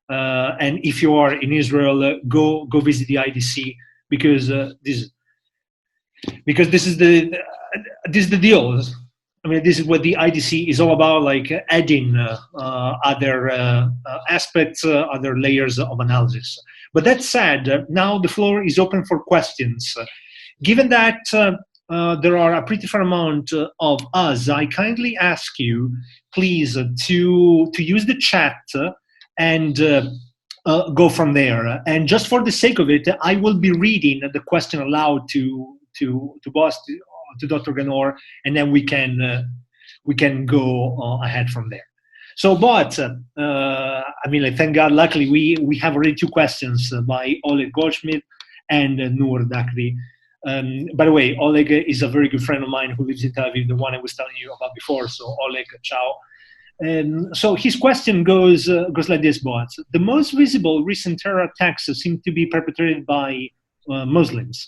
And if you are in Israel, go visit the IDC, because this is the deal. I mean, this is what the IDC is all about, like adding other aspects, other layers of analysis. But that said, now the floor is open for questions. Given that there are a pretty fair amount of us, I kindly ask you, please, to use the chat and go from there. And just for the sake of it, I will be reading the question aloud to Boaz, to Dr. Ganor, and then we can go ahead from there. So, but I mean, like, thank God, luckily we have already 2 questions by Oleg Goldschmidt and Noor Dakri. By the way, Oleg is a very good friend of mine who lives in Tel Aviv, the one I was telling you about before. So, Oleg, ciao. So his question goes like this, Boaz. The most visible recent terror attacks seem to be perpetrated by Muslims.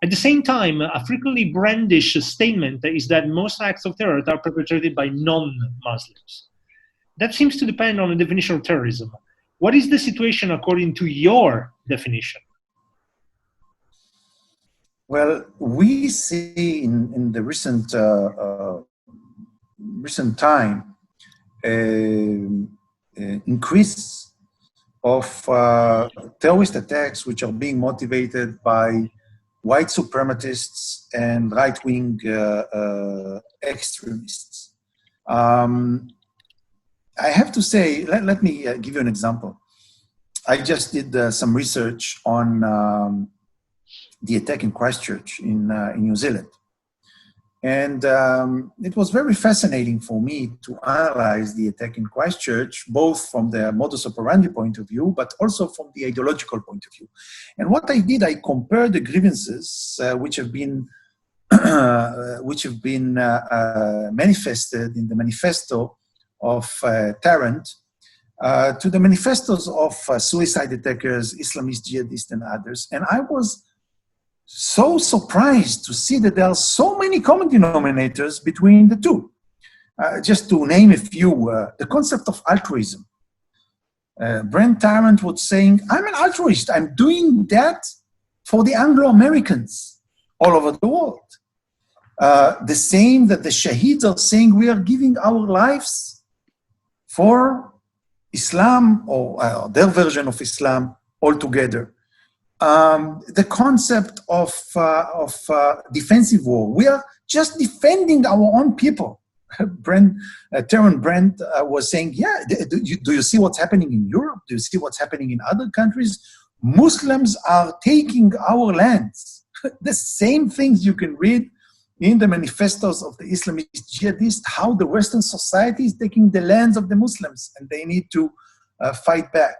At the same time, a frequently brandished statement is that most acts of terror are perpetrated by non-Muslims. That seems to depend on the definition of terrorism. What is the situation according to your definition? Well, we see in the recent time increase of terrorist attacks which are being motivated by white supremacists and right-wing extremists. I have to say, let me give you an example. I just did some research on the attack in Christchurch in New Zealand. And it was very fascinating for me to analyze the attack in Christchurch, both from the modus operandi point of view, but also from the ideological point of view. And what I did, I compared the grievances which have been manifested in the manifesto of Tarrant to the manifestos of suicide attackers, Islamist jihadists, and others. And I was so surprised to see that there are so many common denominators between the two. Just to name a few, the concept of altruism. Brent Tarrant was saying, I'm an altruist. I'm doing that for the Anglo-Americans all over the world. The same that the Shaheeds are saying, we are giving our lives for Islam, or their version of Islam altogether. The concept of defensive war. We are just defending our own people. Terran Brent was saying, yeah, do you see what's happening in Europe? Do you see what's happening in other countries? Muslims are taking our lands. The same things you can read in the manifestos of the Islamist jihadists, how the Western society is taking the lands of the Muslims and they need to fight back.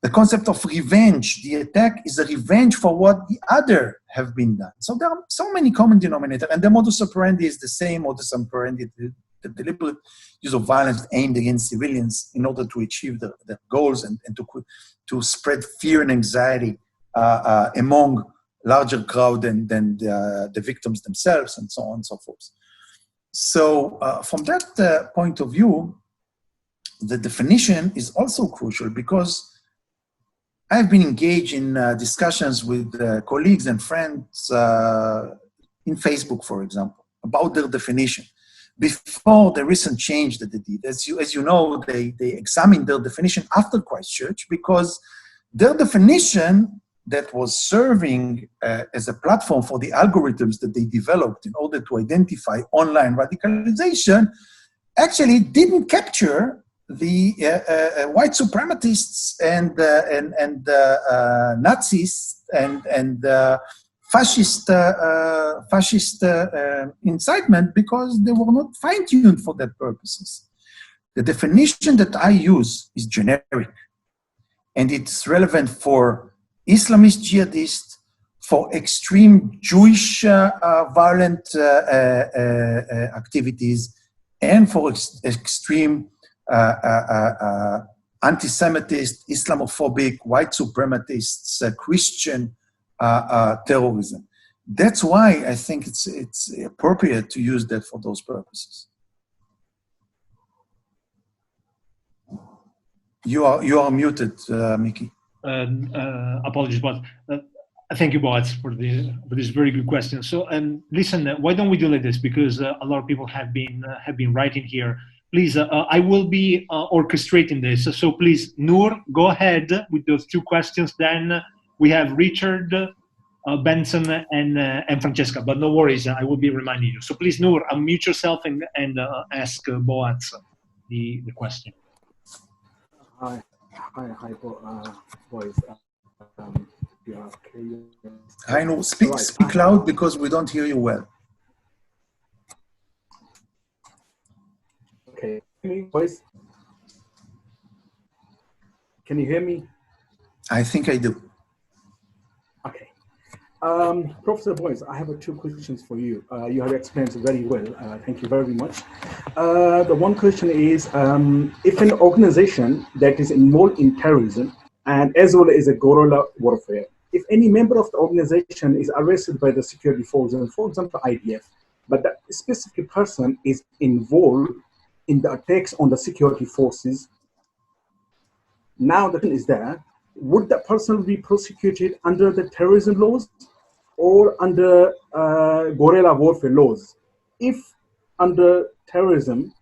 The concept of revenge, the attack is a revenge for what the other have been done. So there are so many common denominators, and the modus operandi is the same modus operandi, the deliberate use of violence aimed against civilians in order to achieve the goals and to spread fear and anxiety among larger crowd than the victims themselves, and so on and so forth. So from that point of view, the definition is also crucial, because I've been engaged in discussions with colleagues and friends in Facebook, for example, about their definition. Before the recent change that they did, as you know, they examined their definition after Christchurch, because their definition that was serving as a platform for the algorithms that they developed in order to identify online radicalization actually didn't capture the white supremacists and Nazis and fascist incitement, because they were not fine-tuned for that purposes. The definition that I use is generic, and it's relevant for Islamist jihadists, for extreme Jewish violent activities, and for extreme anti-Semitist, Islamophobic, white supremacists, Christian terrorism. That's why I think it's appropriate to use that for those purposes. You are muted, Mickey. Apologies, but thank you, Boaz, for this very good question. So, listen, why don't we do like this? Because a lot of people have been writing here. Please, I will be orchestrating this. So please, Noor, go ahead with those two questions. Then we have Richard, Benson, and Francesca. But no worries, I will be reminding you. So please, Noor, unmute yourself and ask Boaz the question. Hi, boys. Yeah, I know. Speak loud because we don't hear you well. Okay, boys. Can you hear me? I think I do. Okay. Professor Boaz, I have two questions for you. You have explained it very well. Thank you very much. The one question is, if an organization that is involved in terrorism and as well as a guerrilla warfare, if any member of the organization is arrested by the security forces, for example, IDF, but that specific person is involved in the attacks on the security forces, now the question is that, would that person be prosecuted under the terrorism laws or under guerrilla warfare laws? If under terrorism,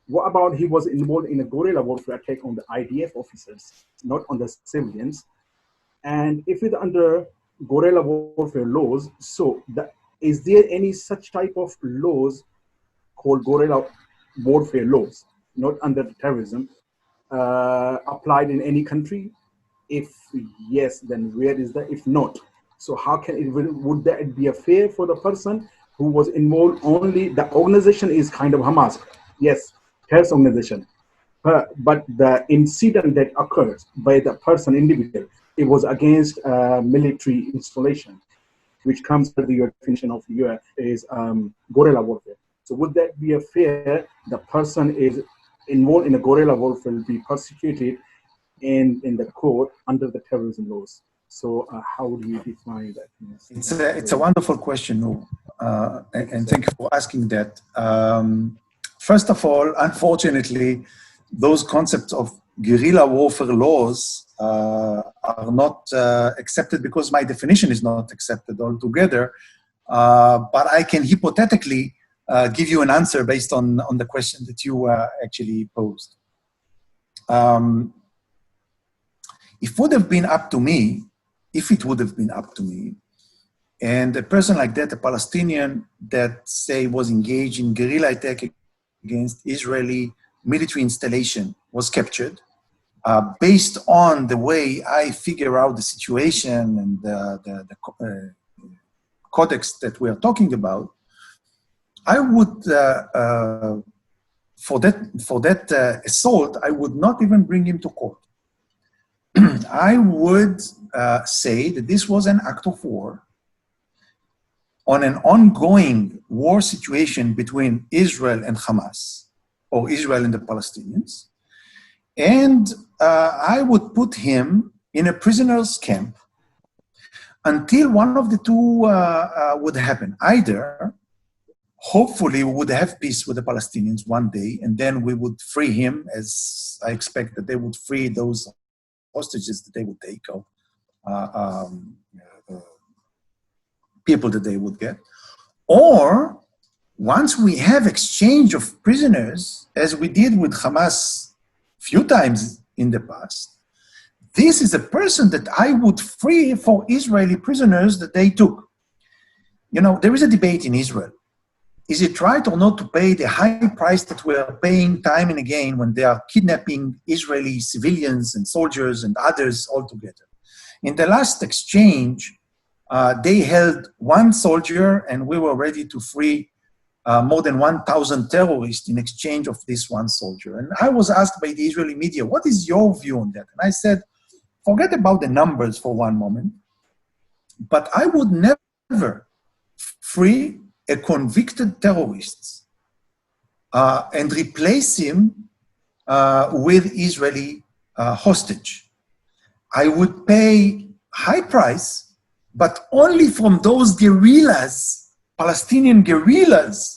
what about he was involved in a guerrilla warfare attack on the IDF officers, not on the civilians? And if it's under guerrilla warfare laws, so is there any such type of laws called guerrilla warfare laws, not under terrorism, applied in any country? If yes, then where is that? If not, so how can it, would that be fair for the person who was involved only, the organization is kind of Hamas, yes, terrorist organization, but the incident that occurred by the person individual, it was against military installation, which comes to the definition of your is guerrilla warfare. So would that be fair? The person is involved in a guerrilla warfare will be persecuted in the court under the terrorism laws. So how do you define that? It's a wonderful question, no? And thank you for asking that. First of all, unfortunately, those concepts of guerrilla warfare laws are not accepted because my definition is not accepted altogether. But I can hypothetically give you an answer based on the question that you actually posed. If it would have been up to me, and a person like that, a Palestinian that say was engaged in guerrilla attack against Israeli military installation was captured, based on the way I figure out the situation and the codex that we are talking about, I would, for that assault, I would not even bring him to court. I would say that this was an act of war on an ongoing war situation between Israel and Hamas, or Israel and the Palestinians. And I would put him in a prisoner's camp until one of the two would happen. Either, hopefully, we would have peace with the Palestinians one day, and then we would free him, as I expect that they would free those hostages that they would take, or people that they would get. Or, once we have exchange of prisoners, as we did with Hamas few times in the past, this is a person that I would free for Israeli prisoners that they took. You know, there is a debate in Israel. Is it right or not to pay the high price that we are paying time and again when they are kidnapping Israeli civilians and soldiers and others altogether? In the last exchange, they held one soldier and we were ready to free more than 1,000 terrorists in exchange of this one soldier. And I was asked by the Israeli media, what is your view on that? And I said, forget about the numbers for one moment, but I would never free a convicted terrorist and replace him with Israeli hostage. I would pay high price, but only from those guerrillas, Palestinian guerrillas,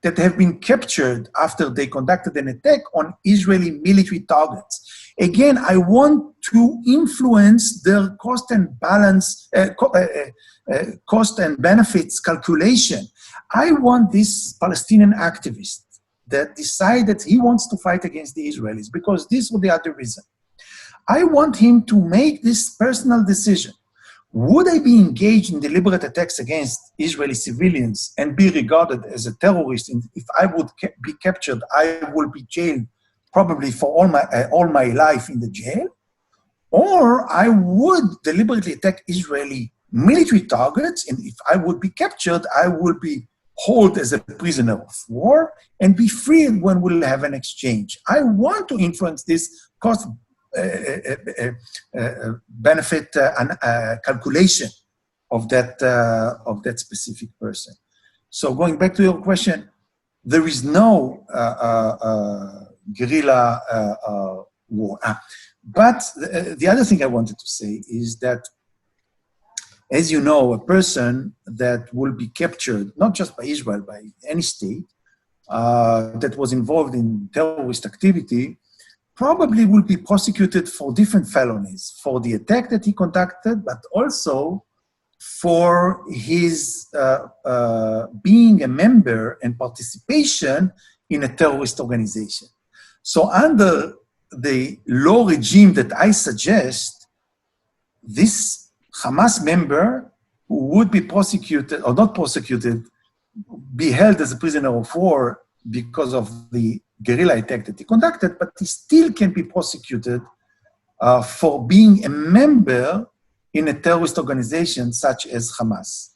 that have been captured after they conducted an attack on Israeli military targets. Again, I want to influence their cost and benefits calculation. I want this Palestinian activist that decided he wants to fight against the Israelis because this or the other reason. I want him to make this personal decision. Would I be engaged in deliberate attacks against Israeli civilians and be regarded as a terrorist? And if I would be captured, I will be jailed probably for all my life in the jail? Or I would deliberately attack Israeli military targets, and if I would be captured, I would be held as a prisoner of war and be freed when we'll have an exchange. I want to influence this cost benefit calculation of that specific person. So going back to your question, there is no guerrilla war. But the other thing I wanted to say is that, as you know, a person that will be captured, not just by Israel, by any state, that was involved in terrorist activity, probably will be prosecuted for different felonies, for the attack that he conducted, but also for his being a member and participation in a terrorist organization. So under the law regime that I suggest, this Hamas member who would be prosecuted or not prosecuted, be held as a prisoner of war because of the guerrilla attack that he conducted, but he still can be prosecuted for being a member in a terrorist organization such as Hamas.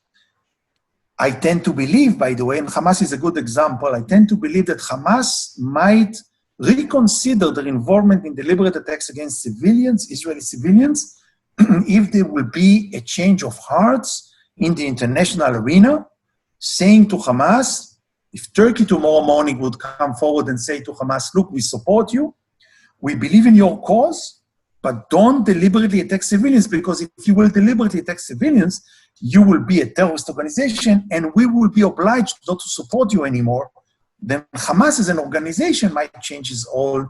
I tend to believe, by the way, and Hamas is a good example, I tend to believe that Hamas might reconsider their involvement in deliberate attacks against civilians, Israeli civilians, if there will be a change of hearts in the international arena, saying to Hamas, if Turkey tomorrow morning would come forward and say to Hamas, look, we support you, we believe in your cause, but don't deliberately attack civilians, because if you will deliberately attack civilians, you will be a terrorist organization and we will be obliged not to support you anymore. Then Hamas as an organization might change its whole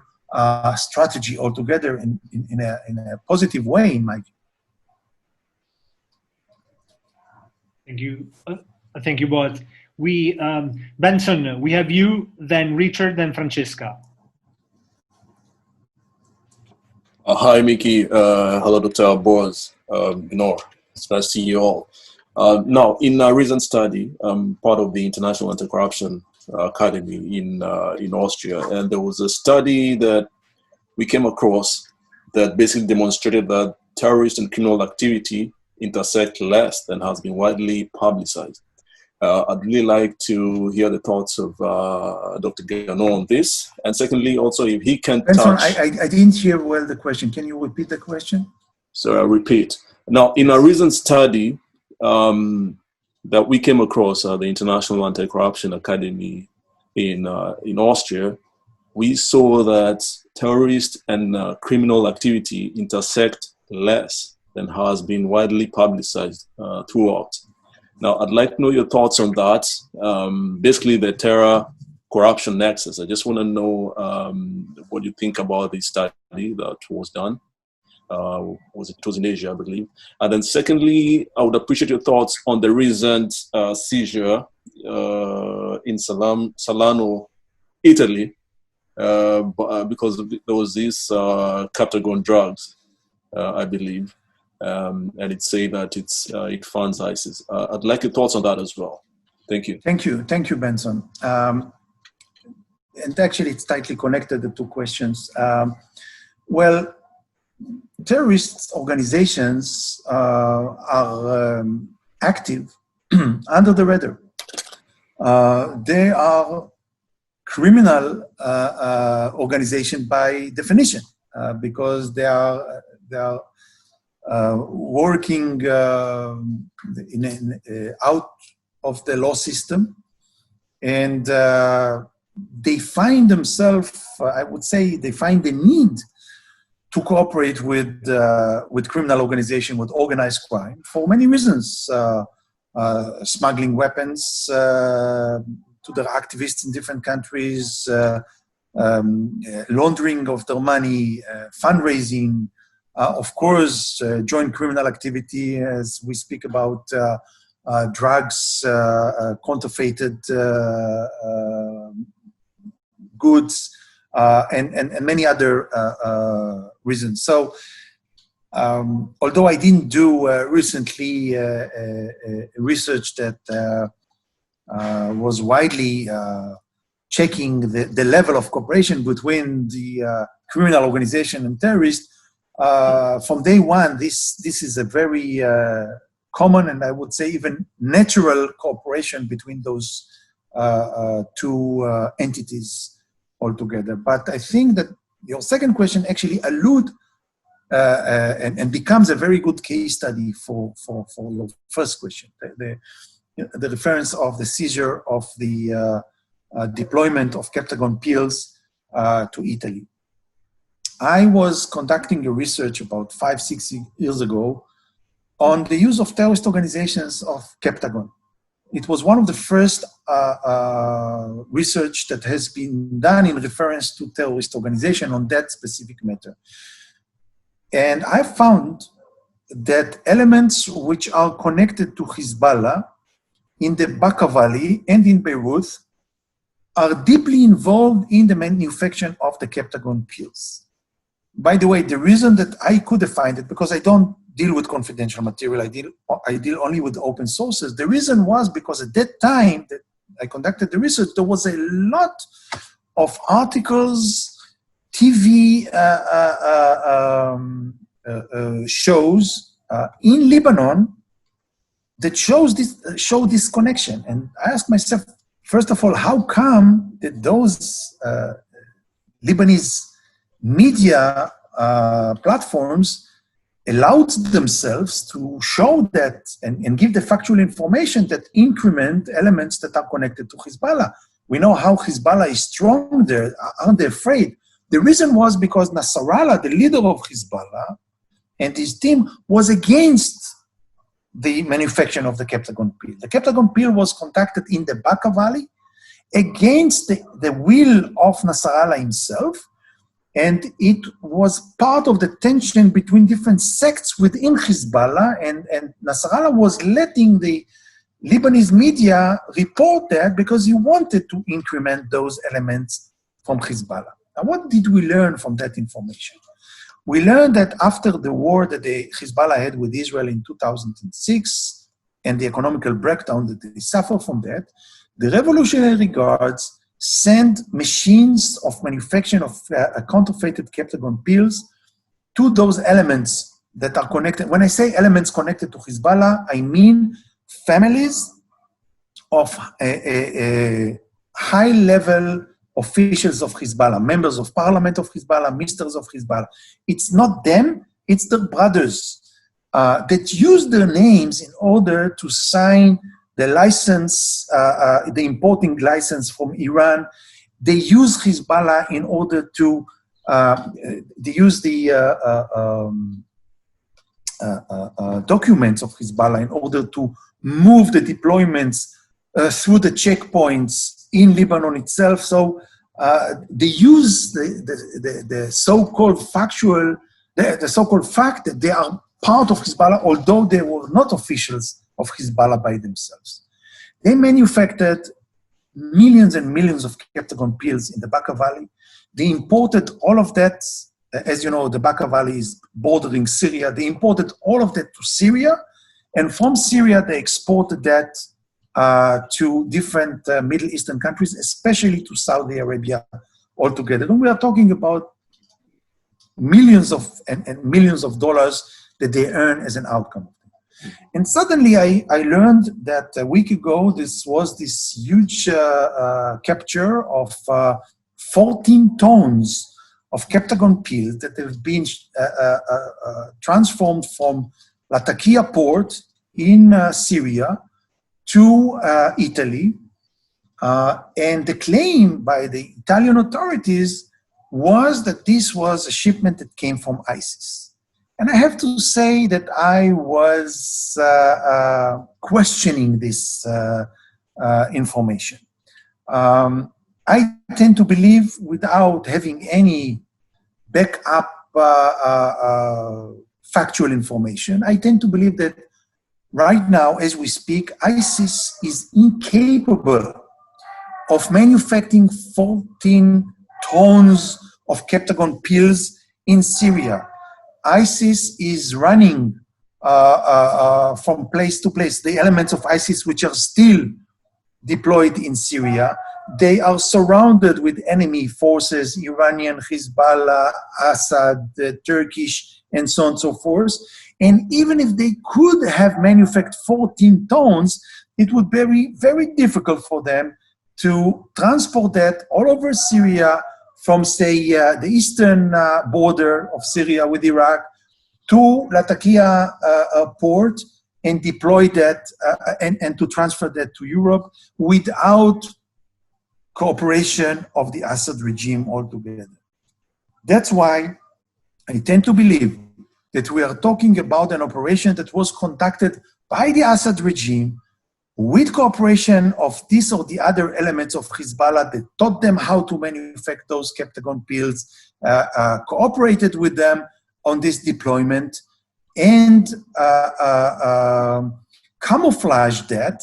strategy altogether in a positive way, in my view. Thank you. Thank you both. Benson, we have you, then Richard, then Francesca. Hi, Mickey. Hello, Dr. Boaz Ganor. It's nice to see you all. Now, in a recent study, I'm part of the International Anti-Corruption Academy in Austria, and there was a study that we came across that basically demonstrated that terrorist and criminal activity intersect less than has been widely publicized. I'd really like to hear the thoughts of Dr. Ganor on this. And secondly, also, if he can Benson, touch... I didn't hear well the question. Can you repeat the question? So I'll repeat. Now, in a recent study that we came across the International Anti-Corruption Academy in Austria, we saw that terrorist and criminal activity intersect less than has been widely publicized throughout. Now, I'd like to know your thoughts on that. Basically, the terror-corruption nexus. I just want to know what you think about the study that was done. It was in Asia, I believe. And then secondly, I would appreciate your thoughts on the recent seizure in Salerno, Italy, because there was this Captagon drugs, I believe. And it say that it funds ISIS. I'd like your thoughts on that as well. Thank you. Thank you, Benson. And actually, it's tightly connected, the two questions. Well, terrorist organizations are active under the radar. They are criminal organization by definition, because they are working out of the law system, and they find themselves, I would say, they find the need to cooperate with criminal organization, with organized crime, for many reasons. Smuggling weapons, to the activists in different countries, laundering of their money, fundraising, of course, joint criminal activity as we speak about drugs, counterfeited goods, and many other reasons. So, although I didn't do recently research that was widely checking the level of cooperation between the criminal organization and terrorists, from day one, this is a very common and I would say even natural cooperation between those two entities altogether. But I think that your second question actually alludes and becomes a very good case study for your first question, the reference of the seizure of the deployment of Captagon pills to Italy. I was conducting a research about 5-6 years ago on the use of terrorist organizations of Captagon. It was one of the first research that has been done in reference to terrorist organization on that specific matter. And I found that elements which are connected to Hezbollah in the Bekaa Valley and in Beirut are deeply involved in the manufacture of the Captagon pills. By the way, the reason that I could find it, because I don't deal with confidential material, I deal only with open sources. The reason was because at that time that I conducted the research, there was a lot of articles, TV shows in Lebanon that show this connection. And I asked myself, first of all, how come that those Lebanese media platforms allowed themselves to show that and give the factual information that increment elements that are connected to Hezbollah? We know how Hezbollah is strong there. Aren't they afraid? The reason was because Nasrallah, the leader of Hezbollah, and his team was against the manufacture of the Captagon pill. The Captagon pill was conducted in the Bekaa Valley against the will of Nasrallah himself, and it was part of the tension between different sects within Hezbollah, and Nasrallah was letting the Lebanese media report that because he wanted to increment those elements from Hezbollah. Now, what did we learn from that information? We learned that after the war that the Hezbollah had with Israel in 2006 and the economical breakdown that they suffered from that, the Revolutionary Guards sent machines of manufacture of counterfeited Captagon pills to those elements that are connected. When I say elements connected to Hezbollah, I mean families of high-level officials of Hezbollah, members of parliament of Hezbollah, ministers of Hezbollah. It's not them, it's their brothers that use their names in order to sign the license, the importing license from Iran. They use Hezbollah in order to, they use the documents of Hezbollah in order to move the deployments through the checkpoints in Lebanon itself. So they use the so-called factual, the so-called fact that they are part of Hezbollah, although they were not officials of Hezbollah by themselves. They manufactured millions and millions of Captagon pills in the Bekaa Valley. They imported all of that. As you know, the Bekaa Valley is bordering Syria. They imported all of that to Syria, and from Syria, they exported that to different Middle Eastern countries, especially to Saudi Arabia altogether. And we are talking about millions and millions of dollars that they earn as an outcome. And suddenly I learned that a week ago, this was this huge capture of 14 tons of Captagon pills that have been transformed from Latakia port in Syria to Italy. And the claim by the Italian authorities was that this was a shipment that came from ISIS. And I have to say that I was questioning this information. I tend to believe, without having any backup factual information, I tend to believe that right now, as we speak, ISIS is incapable of manufacturing 14 tons of Captagon pills in Syria. ISIS is running from place to place. The elements of ISIS which are still deployed in Syria, they are surrounded with enemy forces, Iranian, Hezbollah, Assad, Turkish, and so on and so forth. And even if they could have manufactured 14 tons, it would be very, very difficult for them to transport that all over Syria from, say, the eastern border of Syria with Iraq to Latakia port and deploy that and to transfer that to Europe without cooperation of the Assad regime altogether. That's why I tend to believe that we are talking about an operation that was conducted by the Assad regime with cooperation of this or the other elements of Hezbollah that taught them how to manufacture those Captagon pills, cooperated with them on this deployment, and camouflage that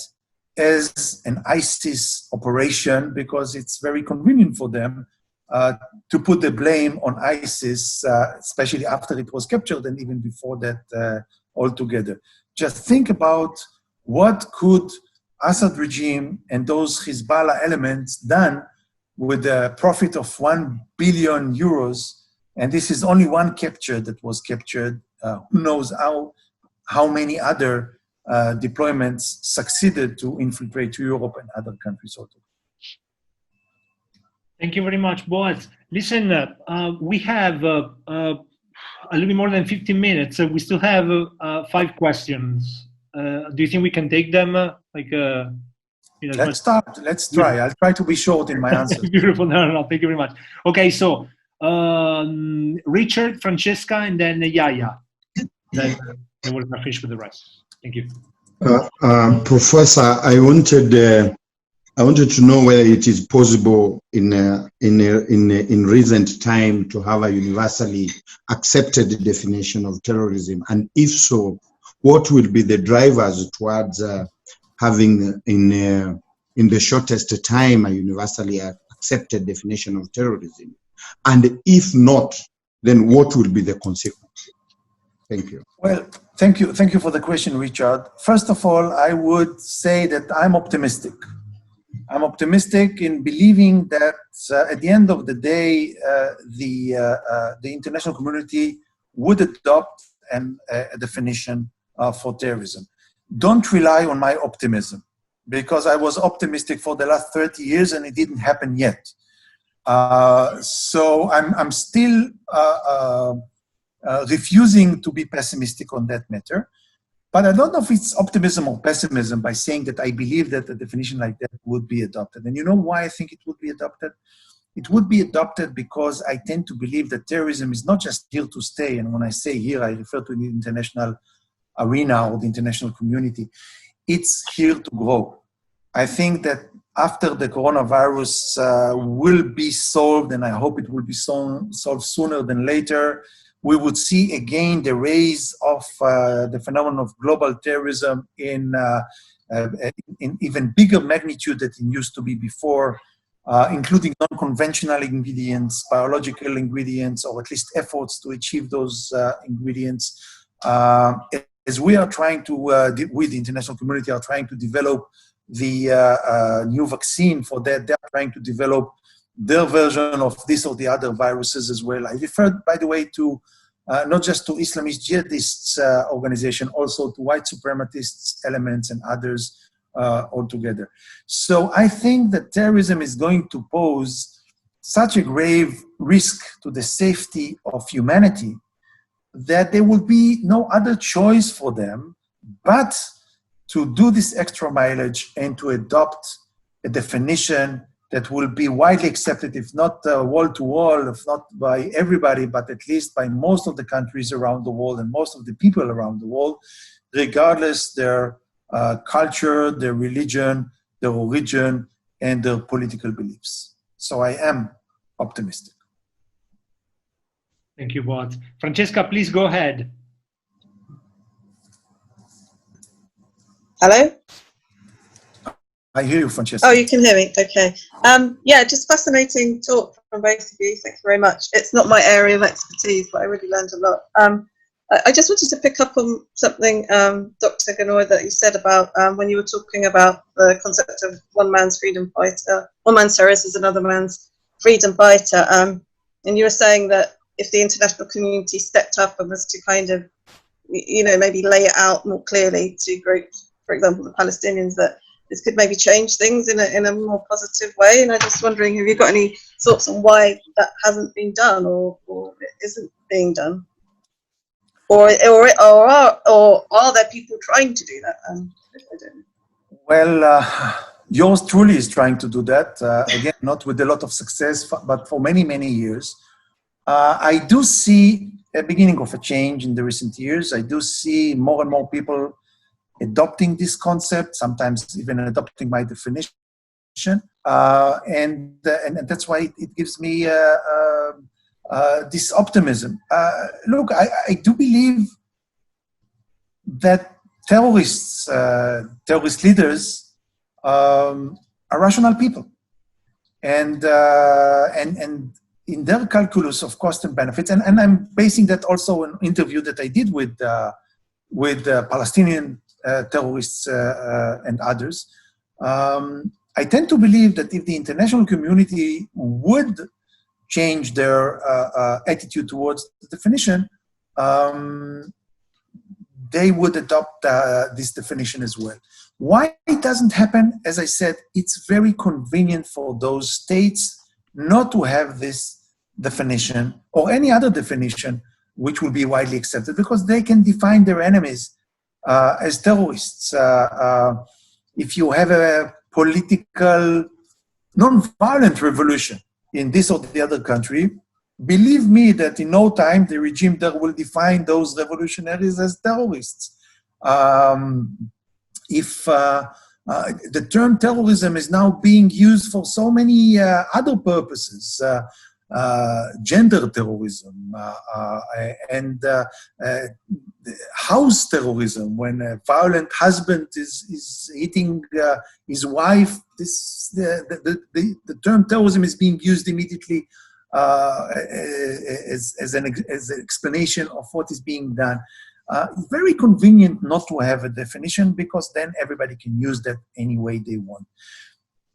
as an ISIS operation because it's very convenient for them to put the blame on ISIS, especially after it was captured and even before that altogether. Just think about what could Assad regime and those Hezbollah elements done with a profit of 1 billion euros, and this is only one capture that was captured. Who knows how many other deployments succeeded to infiltrate Europe and other countries also. Thank you very much, Boaz. Listen, we have a little bit more than 15 minutes. We still have 5 questions. Do you think we can take them? Let's start. Let's try. I'll try to be short in my answers. Beautiful. No. Thank you very much. Okay, so Richard, Francesca, and then Yaya. Then we're going to finish with the rest. Thank you. Professor, I wanted to know whether it is possible in recent time to have a universally accepted definition of terrorism, and if so, what will be the drivers towards having in the shortest time a universally accepted definition of terrorism, and if not, then what will be the consequence? Thank you. Well, thank you for the question, Richard. First of all, I would say that I'm optimistic. I'm optimistic in believing that at the end of the day, the international community would adopt a definition for terrorism. Don't rely on my optimism, because I was optimistic for the last 30 years and it didn't happen yet. So I'm still refusing to be pessimistic on that matter. But I don't know if it's optimism or pessimism by saying that I believe that a definition like that would be adopted. And you know why I think it would be adopted? It would be adopted because I tend to believe that terrorism is not just here to stay. And when I say here, I refer to the international arena or the international community. It's here to grow. I think that after the coronavirus will be solved, and I hope it will be solved sooner than later, we would see again the rise of the phenomenon of global terrorism in even bigger magnitude than it used to be before, including non-conventional ingredients, biological ingredients, or at least efforts to achieve those ingredients. As we are trying to, with the international community, are trying to develop the new vaccine for that, they're trying to develop their version of this or the other viruses as well. I referred, by the way, to not just to Islamist jihadists organization, also to white supremacists elements and others altogether. So I think that terrorism is going to pose such a grave risk to the safety of humanity that there will be no other choice for them but to do this extra mileage and to adopt a definition that will be widely accepted, if not wall-to-wall, if not by everybody, but at least by most of the countries around the world and most of the people around the world, regardless their culture, their religion, their origin, and their political beliefs. So I am optimistic. Thank you, Boaz. Francesca, please go ahead. Hello? I hear you, Francesca. Oh, you can hear me. Okay. Yeah, just fascinating talk from both of you. Thank you very much. It's not my area of expertise, but I really learned a lot. I just wanted to pick up on something, Dr. Ganor, that you said about when you were talking about the concept of one man's freedom fighter, one man's terrorist is another man's freedom fighter. And you were saying that if the international community stepped up and was to kind of, you know, maybe lay it out more clearly to groups, for example, the Palestinians, that this could maybe change things in a more positive way. And I'm just wondering, have you got any thoughts on why that hasn't been done or it isn't being done? Or are there people trying to do that? I don't know. Well, yours truly is trying to do that. Again, not with a lot of success, but for many, many years. I do see a beginning of a change in the recent years. I do see more and more people adopting this concept, sometimes even adopting my definition. And that's why it gives me this optimism. Look, I do believe that terrorist leaders are rational people, and in their calculus of cost and benefits, and I'm basing that also on an interview that I did with Palestinian terrorists and others. I tend to believe that if the international community would change their attitude towards the definition, they would adopt this definition as well. Why it doesn't happen? As I said, it's very convenient for those states not to have this definition or any other definition which will be widely accepted, because they can define their enemies as terrorists. If you have a political, non-violent revolution in this or the other country, believe me that in no time the regime there will define those revolutionaries as terrorists. If the term terrorism is now being used for so many other purposes, gender terrorism and house terrorism, when a violent husband is hitting his wife, the term terrorism is being used immediately as an explanation of what is being done. Very convenient not to have a definition, because then everybody can use that any way they want.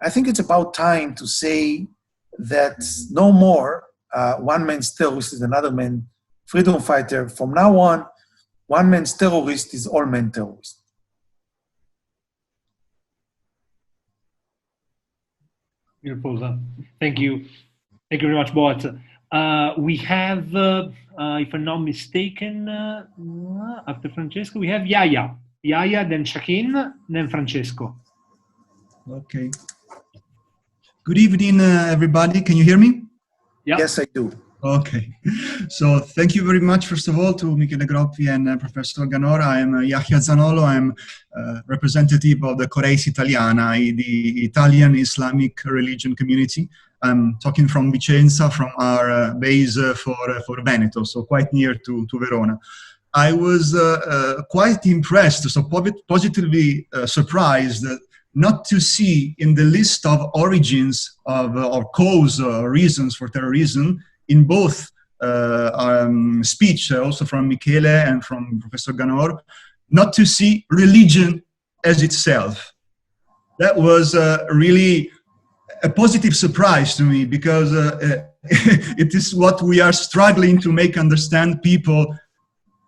I think it's about time to say that no more one man's terrorist is another man's freedom fighter. From now on, one man's terrorist is all men terrorists. Beautiful. Thank you. Thank you very much, Boaz. We have, if I'm not mistaken, after Francesco, we have Yaya. Yaya, then Shakin, then Francesco. Okay. Good evening, everybody. Can you hear me? Yeah. Yes, I do. Okay. So thank you very much, first of all, to Michele Groppi and Professor Ganor. I am Yahya Zanolo. I'm representative of the Coreis Italiana, the Italian Islamic religion community. I'm talking from Vicenza, from our base for Veneto, so quite near to Verona. I was quite impressed, so positively surprised not to see in the list of origins of or cause or reasons for terrorism in both speech, also from Michele and from Professor Ganor, not to see religion as itself. That was really a positive surprise to me, because it is what we are struggling to make understand people,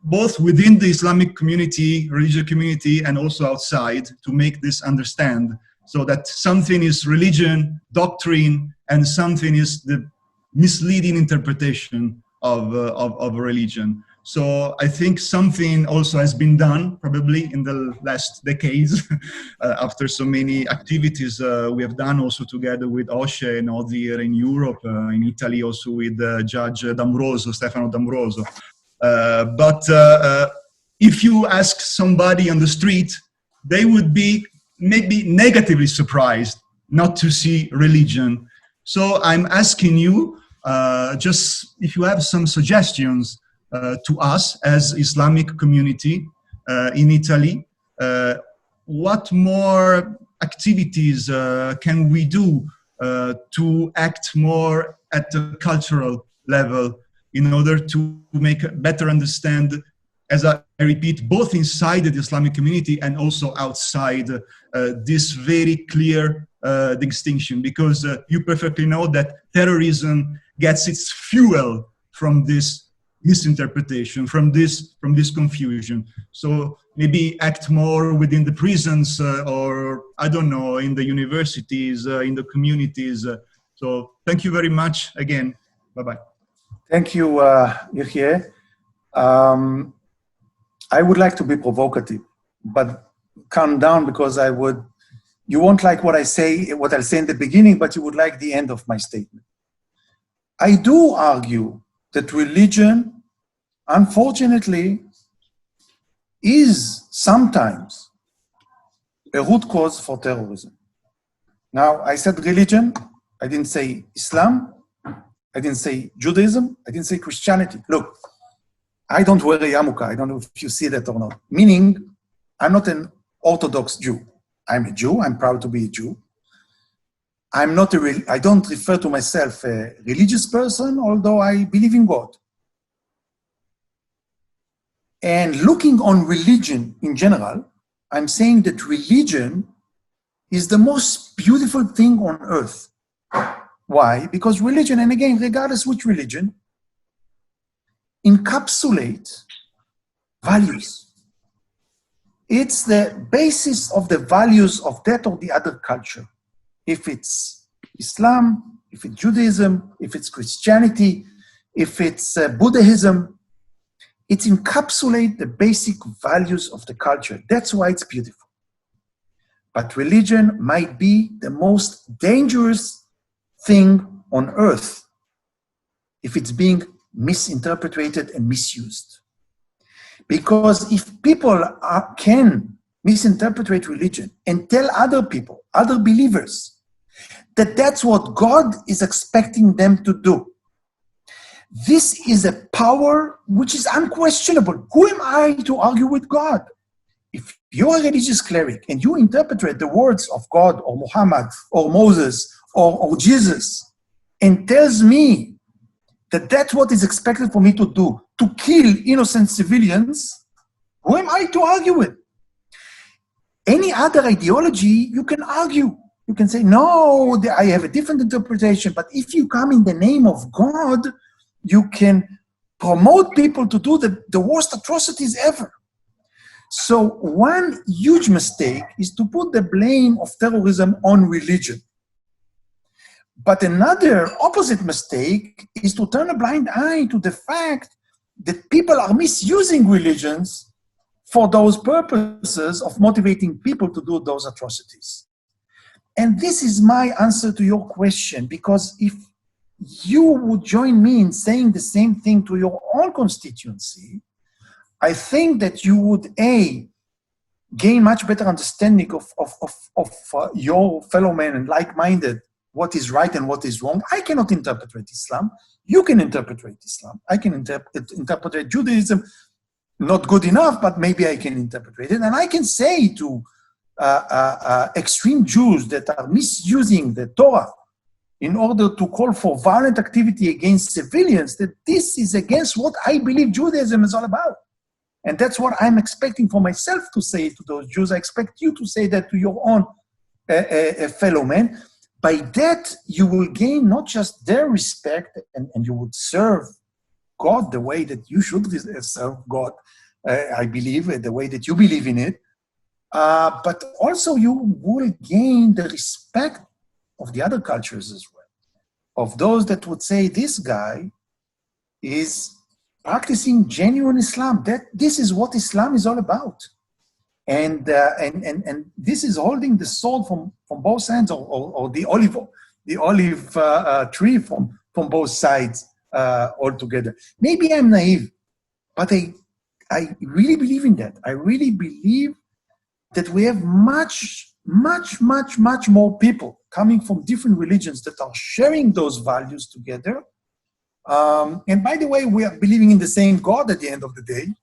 both within the Islamic community, religious community, and also outside, to make this understand, so that something is religion, doctrine, and something is the misleading interpretation of religion. So I think something also has been done, probably in the last decades, after so many activities we have done also together with OSCE and ODIHR in Europe, in Italy also with Judge D'Ambroso, Stefano D'Ambroso. But if you ask somebody on the street, they would be maybe negatively surprised not to see religion. So I'm asking you, just if you have some suggestions to us as Islamic community in Italy, what more activities can we do to act more at the cultural level in order to make a better understand, as I repeat, both inside the Islamic community and also outside this very clear distinction, because you perfectly know that terrorism gets its fuel from this misinterpretation, from this confusion. So maybe act more within the prisons or, I don't know, in the universities, in the communities. So thank you very much again. Bye-bye. Thank you, Yahya. I would like to be provocative, but calm down, because you won't like what I'll say in the beginning, but you would like the end of my statement. I do argue that religion, unfortunately, is sometimes a root cause for terrorism. Now, I said religion, I didn't say Islam, I didn't say Judaism, I didn't say Christianity. Look, I don't wear a yarmulke. I don't know if you see that or not. Meaning, I'm not an Orthodox Jew. I'm a Jew. I'm proud to be a Jew. I don't refer to myself a religious person, although I believe in God. And looking on religion in general, I'm saying that religion is the most beautiful thing on earth. Why? Because religion, and again, regardless which religion, encapsulate values. It's the basis of the values of that or the other culture. If it's Islam, if it's Judaism, if it's Christianity, if it's Buddhism, it encapsulates the basic values of the culture. That's why it's beautiful. But religion might be the most dangerous thing on earth if it's being misinterpreted and misused. Because if people can misinterpret religion and tell other people, other believers, that that's what God is expecting them to do, this is a power which is unquestionable. Who am I to argue with God? If you're a religious cleric and you interpret the words of God or Muhammad or Moses or Jesus and tells me that that's what is expected for me to do, to kill innocent civilians, who am I to argue with? Any other ideology, you can argue. You can say, no, I have a different interpretation. But if you come in the name of God, you can promote people to do the worst atrocities ever. So one huge mistake is to put the blame of terrorism on religion. But another opposite mistake is to turn a blind eye to the fact that people are misusing religions for those purposes of motivating people to do those atrocities. And this is my answer to your question, because if you would join me in saying the same thing to your own constituency, I think that you would, gain much better understanding of your fellow men and like-minded, what is right and what is wrong. I cannot interpret Islam. You can interpret Islam. I can interpret Judaism. Not good enough, but maybe I can interpret it. And I can say to extreme Jews that are misusing the Torah in order to call for violent activity against civilians, that this is against what I believe Judaism is all about. And that's what I'm expecting for myself to say to those Jews. I expect you to say that to your own fellow men. By that, you will gain not just their respect, and you would serve God the way that you should serve God, I believe, the way that you believe in it. But also you will gain the respect of the other cultures as well, of those that would say this guy is practicing genuine Islam. That this is what Islam is all about. And this is holding the sword from both ends, or the olive tree from both sides altogether. Maybe I'm naive, but I really believe in that. I really believe that we have much more people coming from different religions that are sharing those values together. And by the way, we are believing in the same God at the end of the day.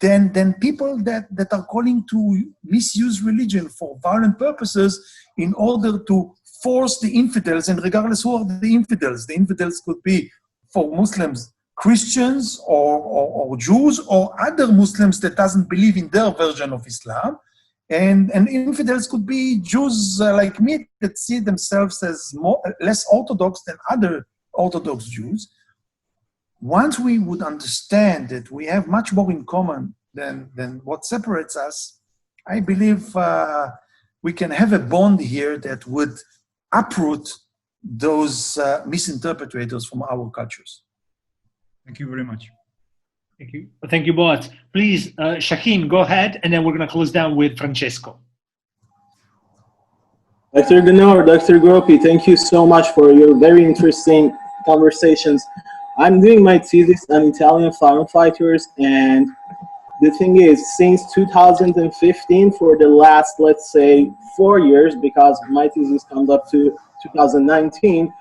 Then people that are calling to misuse religion for violent purposes in order to force the infidels, and regardless who are the infidels could be, for Muslims, Christians or Jews or other Muslims that doesn't believe in their version of Islam. And infidels could be Jews like me that see themselves as less Orthodox than other Orthodox Jews. Once we would understand that we have much more in common than what separates us, I believe we can have a bond here that would uproot those misinterpreters from our cultures. Thank you very much. Thank you. Thank you, Boaz. Please, Shaheen, go ahead, and then we're going to close down with Francesco. Dr. Ganor, Dr. Groppi, thank you so much for your very interesting conversations. I'm doing my thesis on Italian firefighters, and the thing is, since 2015, for the last, let's say, 4 years, because my thesis comes up to 2019,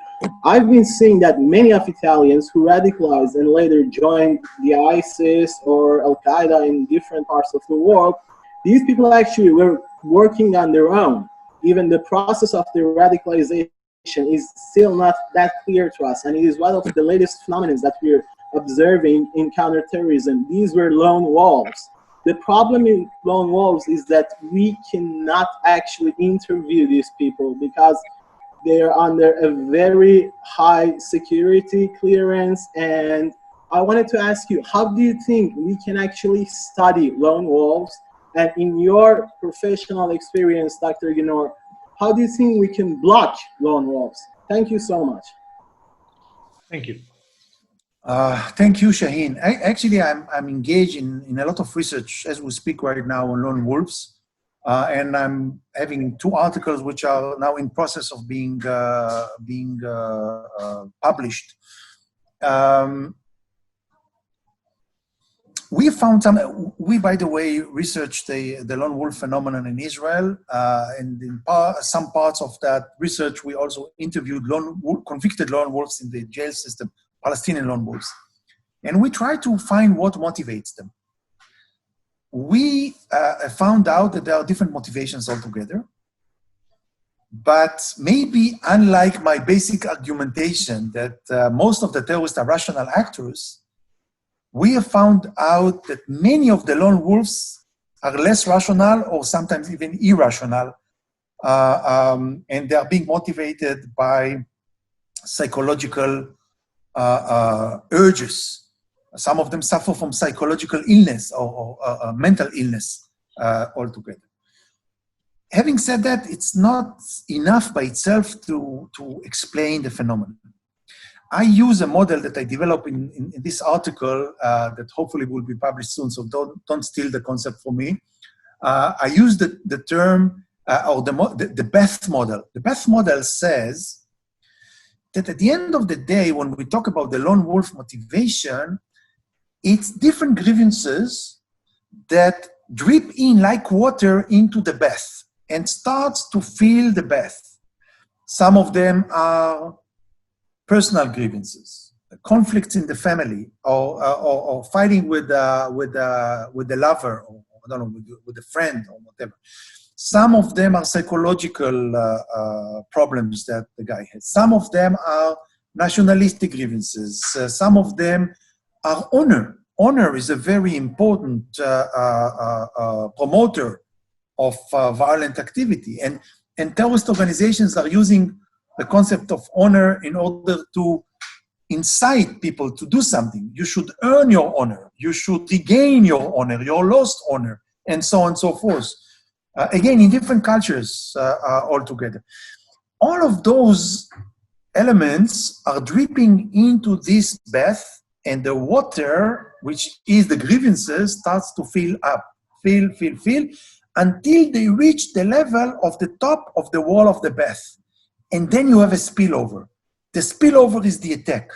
I've been seeing that many of Italians who radicalized and later joined the ISIS or Al-Qaeda in different parts of the world, these people actually were working on their own. Even the process of their radicalization is still not that clear to us, and it is one of the latest phenomena that we're observing in counterterrorism. These were lone wolves. The problem in lone wolves is that we cannot actually interview these people because they are under a very high security clearance. And I wanted to ask you, how do you think we can actually study lone wolves? And in your professional experience, Dr. Ganor, how do you think we can block lone wolves? Thank you so much. Thank you. Thank you, Shaheen. Actually, I'm engaged in a lot of research as we speak right now on lone wolves. And I'm having 2 articles which are now in process of being published. We, by the way, researched the lone wolf phenomenon in Israel. And in some parts of that research, we also interviewed convicted lone wolves in the jail system, Palestinian lone wolves. And we tried to find what motivates them. We found out that there are different motivations altogether. But maybe unlike my basic argumentation that most of the terrorists are rational actors, we have found out that many of the lone wolves are less rational or sometimes even irrational. And they are being motivated by psychological urges. Some of them suffer from psychological illness or mental illness altogether. Having said that, it's not enough by itself to explain the phenomenon. I use a model that I developed in this article that hopefully will be published soon, so don't steal the concept from me. I use the term or the Beth model. The Beth model says that at the end of the day, when we talk about the lone wolf motivation, it's different grievances that drip in like water into the bath and starts to fill the bath. Some of them are personal grievances, conflicts in the family, or fighting with the lover, or I don't know, with a friend or whatever. Some of them are psychological problems that the guy has. Some of them are nationalistic grievances. Some of them are honor. Honor is a very important promoter of violent activity. And terrorist organizations are using the concept of honor in order to incite people to do something. You should earn your honor. You should regain your honor, your lost honor, and so on and so forth. Again, in different cultures altogether. All of those elements are dripping into this bath, and the water, which is the grievances, starts to fill up, fill, until they reach the level of the top of the wall of the bath. And then you have a spillover. The spillover is the attack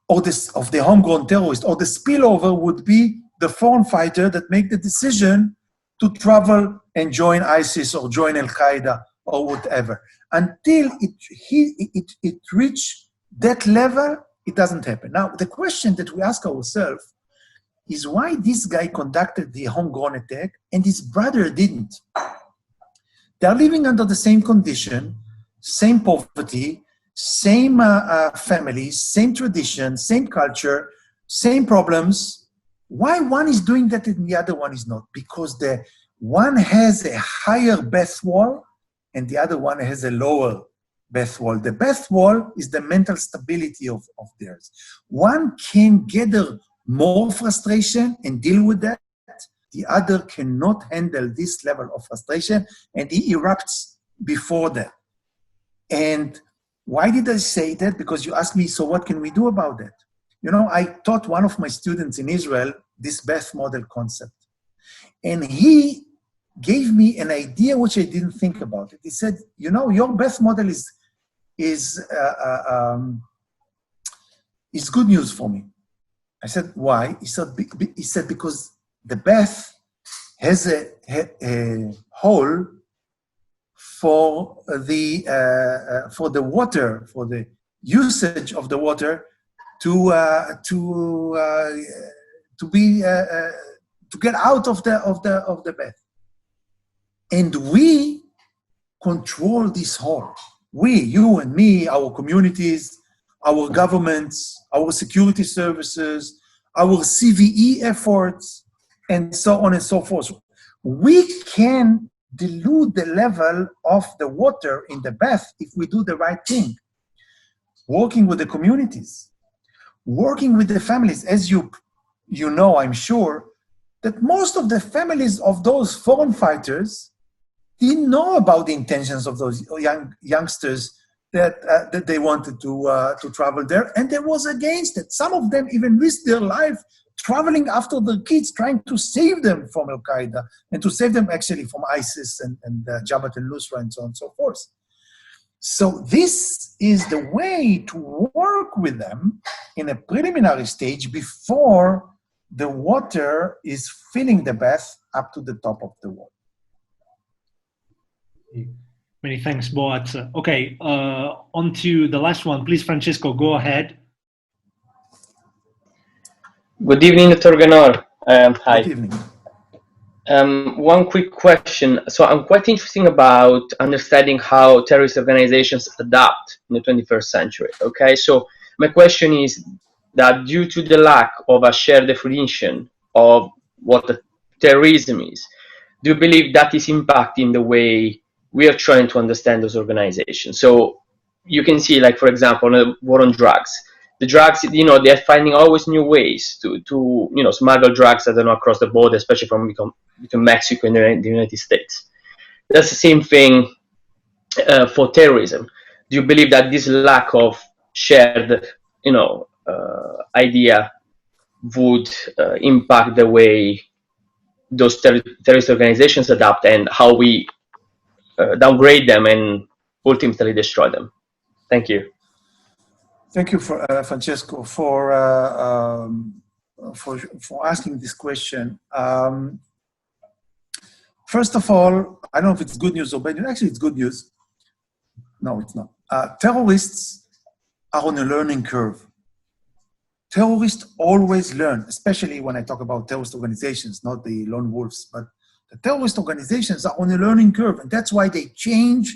of the homegrown terrorist, or the spillover would be the foreign fighter that make the decision to travel and join ISIS or join Al-Qaeda or whatever. Until it reach that level, it doesn't happen. Now, the question that we ask ourselves is why this guy conducted the homegrown attack and his brother didn't. They are living under the same condition, same poverty, same families, same tradition, same culture, same problems. Why one is doing that and the other one is not? Because the one has a higher birth wall and the other one has a lower birth wall. The birth wall is the mental stability of theirs. One can gather more frustration and deal with that. The other cannot handle this level of frustration and he erupts before that. And why did I say that? Because you asked me, so what can we do about that? You know, I taught one of my students in Israel this birth model concept. And he gave me an idea which I didn't think about it. He said, you know, your birth model is good news for me. I said, why? He said because the birth has a hole for the water, for the usage of the water to get out of the bath. And we control this hole. We, you and me, our communities, our governments, our security services, our CVE efforts, and so on and so forth. We can dilute the level of the water in the bath if we do the right thing. Working with the communities, working with the families. As you know, I'm sure, that most of the families of those foreign fighters didn't know about the intentions of those youngsters that they wanted to travel there, and they was against it. Some of them even risked their life traveling after the kids, trying to save them from Al-Qaeda and to save them actually from ISIS and Jabhat al-Nusra and so on and so forth. So this is the way to work with them in a preliminary stage before the water is filling the bath up to the top of the wall. Many thanks, Boaz. Okay, on to the last one. Please, Francesco, go ahead. Good evening, Dr. Ganor. Hi. Good evening. One quick question. So I'm quite interested about understanding how terrorist organizations adapt in the 21st century. Okay, so my question is that due to the lack of a shared definition of what the terrorism is, do you believe that is impacting the way we are trying to understand those organizations? So you can see, like, for example, the war on drugs. The drugs, you know, they're finding always new ways to you know, smuggle drugs, I don't know, across the border, especially from between Mexico and the United States. That's the same thing for terrorism. Do you believe that this lack of shared, you know, idea would impact the way those terrorist organizations adapt and how we downgrade them and ultimately destroy them? Thank you. Thank you, Francesco, for asking this question. First of all, I don't know if it's good news or bad news. Actually, it's good news. No, it's not. Terrorists are on a learning curve. Terrorists always learn, especially when I talk about terrorist organizations, not the lone wolves, but the terrorist organizations are on a learning curve, and that's why they change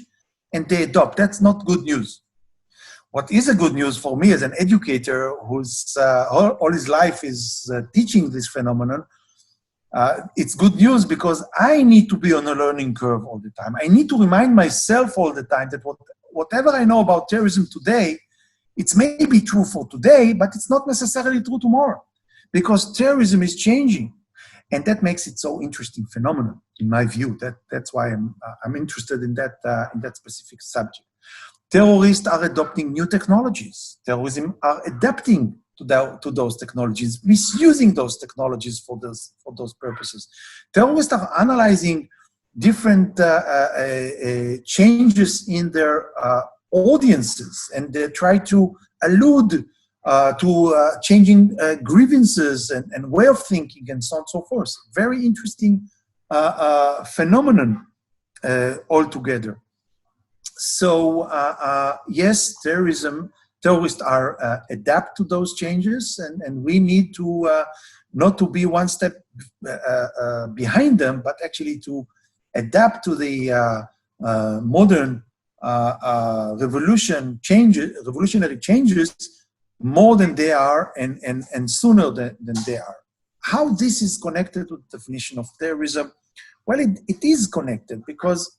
and they adopt. That's not good news. What is a good news for me as an educator who's all his life is teaching this phenomenon, it's good news because I need to be on a learning curve all the time. I need to remind myself all the time that whatever I know about terrorism today, it's maybe true for today, but it's not necessarily true tomorrow because terrorism is changing. And that makes it so interesting phenomenon, in my view. That's why I'm interested in that specific subject. Terrorists are adopting new technologies. Terrorism are adapting to those technologies, misusing those technologies for those purposes. Terrorists are analyzing different changes in their audiences, and they try to allude to changing grievances and way of thinking and so on and so forth. Very interesting phenomenon altogether. yes, terrorists are adapt to those changes, and we need to not to be one step behind them, but actually to adapt to the modern revolutionary changes more than they are, and sooner than they are. How this is connected to the definition of terrorism? Well, it is connected, because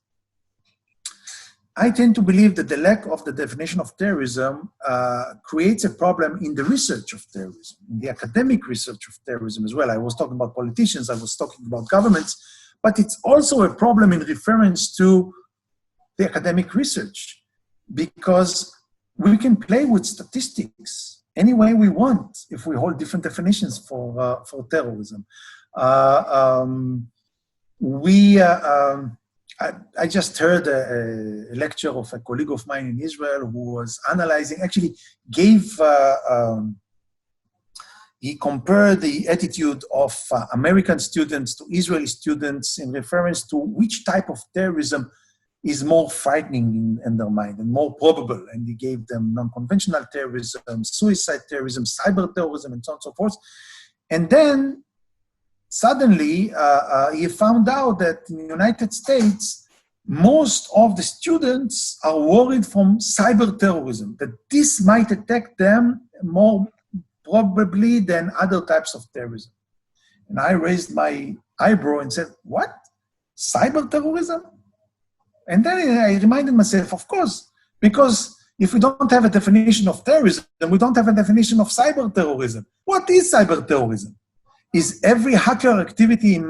I tend to believe that the lack of the definition of terrorism creates a problem in the research of terrorism, in the academic research of terrorism as well. I was talking about politicians, I was talking about governments, but it's also a problem in reference to the academic research, because we can play with statistics any way we want if we hold different definitions for terrorism. I just heard a lecture of a colleague of mine in Israel who was analyzing, actually he compared the attitude of American students to Israeli students in reference to which type of terrorism is more frightening in their mind and more probable. And he gave them non-conventional terrorism, suicide terrorism, cyber terrorism, and so on and so forth. And then suddenly, he found out that in the United States, most of the students are worried from cyber terrorism, that this might attack them more probably than other types of terrorism. And I raised my eyebrow and said, what? Cyber terrorism? And then I reminded myself, of course, because if we don't have a definition of terrorism, then we don't have a definition of cyber terrorism. What is cyber terrorism? Is every hacker activity in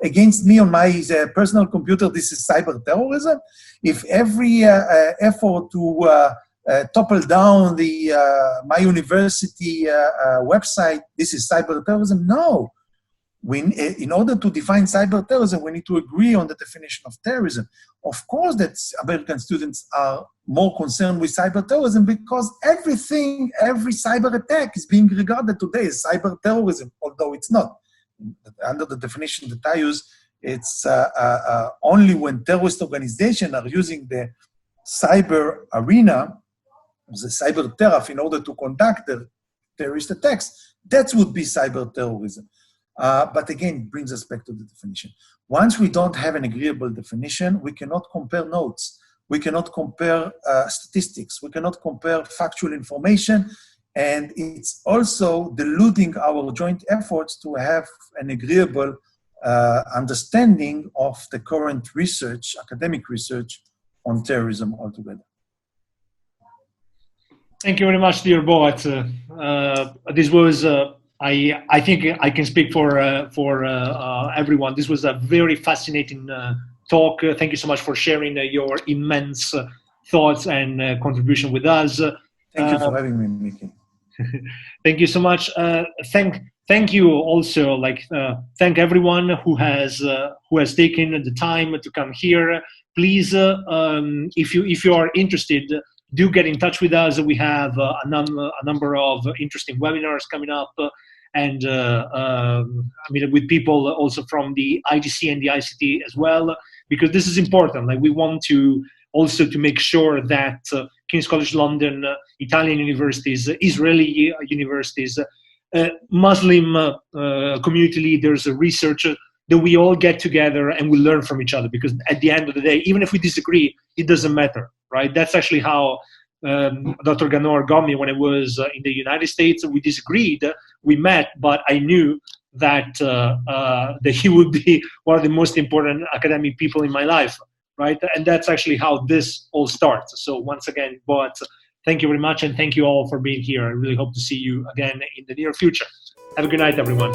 against me on my personal computer, this is cyber terrorism? If every effort to topple down my university website, this is cyber terrorism? No. In order to define cyber terrorism, we need to agree on the definition of terrorism. Of course that American students are more concerned with cyber terrorism, because every cyber attack is being regarded today as cyber terrorism, although it's not. Under the definition that I use, it's only when terrorist organizations are using the cyber arena, the cyber tariff, in order to conduct their terrorist attacks, that would be cyber terrorism. But again, it brings us back to the definition. Once we don't have an agreeable definition, we cannot compare notes. We cannot compare statistics. We cannot compare factual information. And it's also deluding our joint efforts to have an agreeable understanding of the current research, academic research on terrorism altogether. Thank you very much, dear Boaz. This was, I think I can speak for everyone. This was a very fascinating talk. Thank you so much for sharing your immense thoughts and contribution with us. Thank you for having me, Mickey. Thank you so much. Thank you also. Thank everyone who has taken the time to come here. Please, if you are interested, do get in touch with us. We have a number of interesting webinars coming up, and with people also from the ITC and the ICT as well, because this is important. We want to also to make sure that King's College London, Italian universities, Israeli universities, Muslim community leaders, researchers, that we all get together and we learn from each other, because at the end of the day, even if we disagree, it doesn't matter, right? That's actually how Dr. Ganor got me when I was in the United States. We disagreed, we met, but I knew that that he would be one of the most important academic people in my life, right? And that's actually how this all starts. So once again, Boaz, thank you very much, and thank you all for being here. I really hope to see you again in the near future. Have a good night, everyone.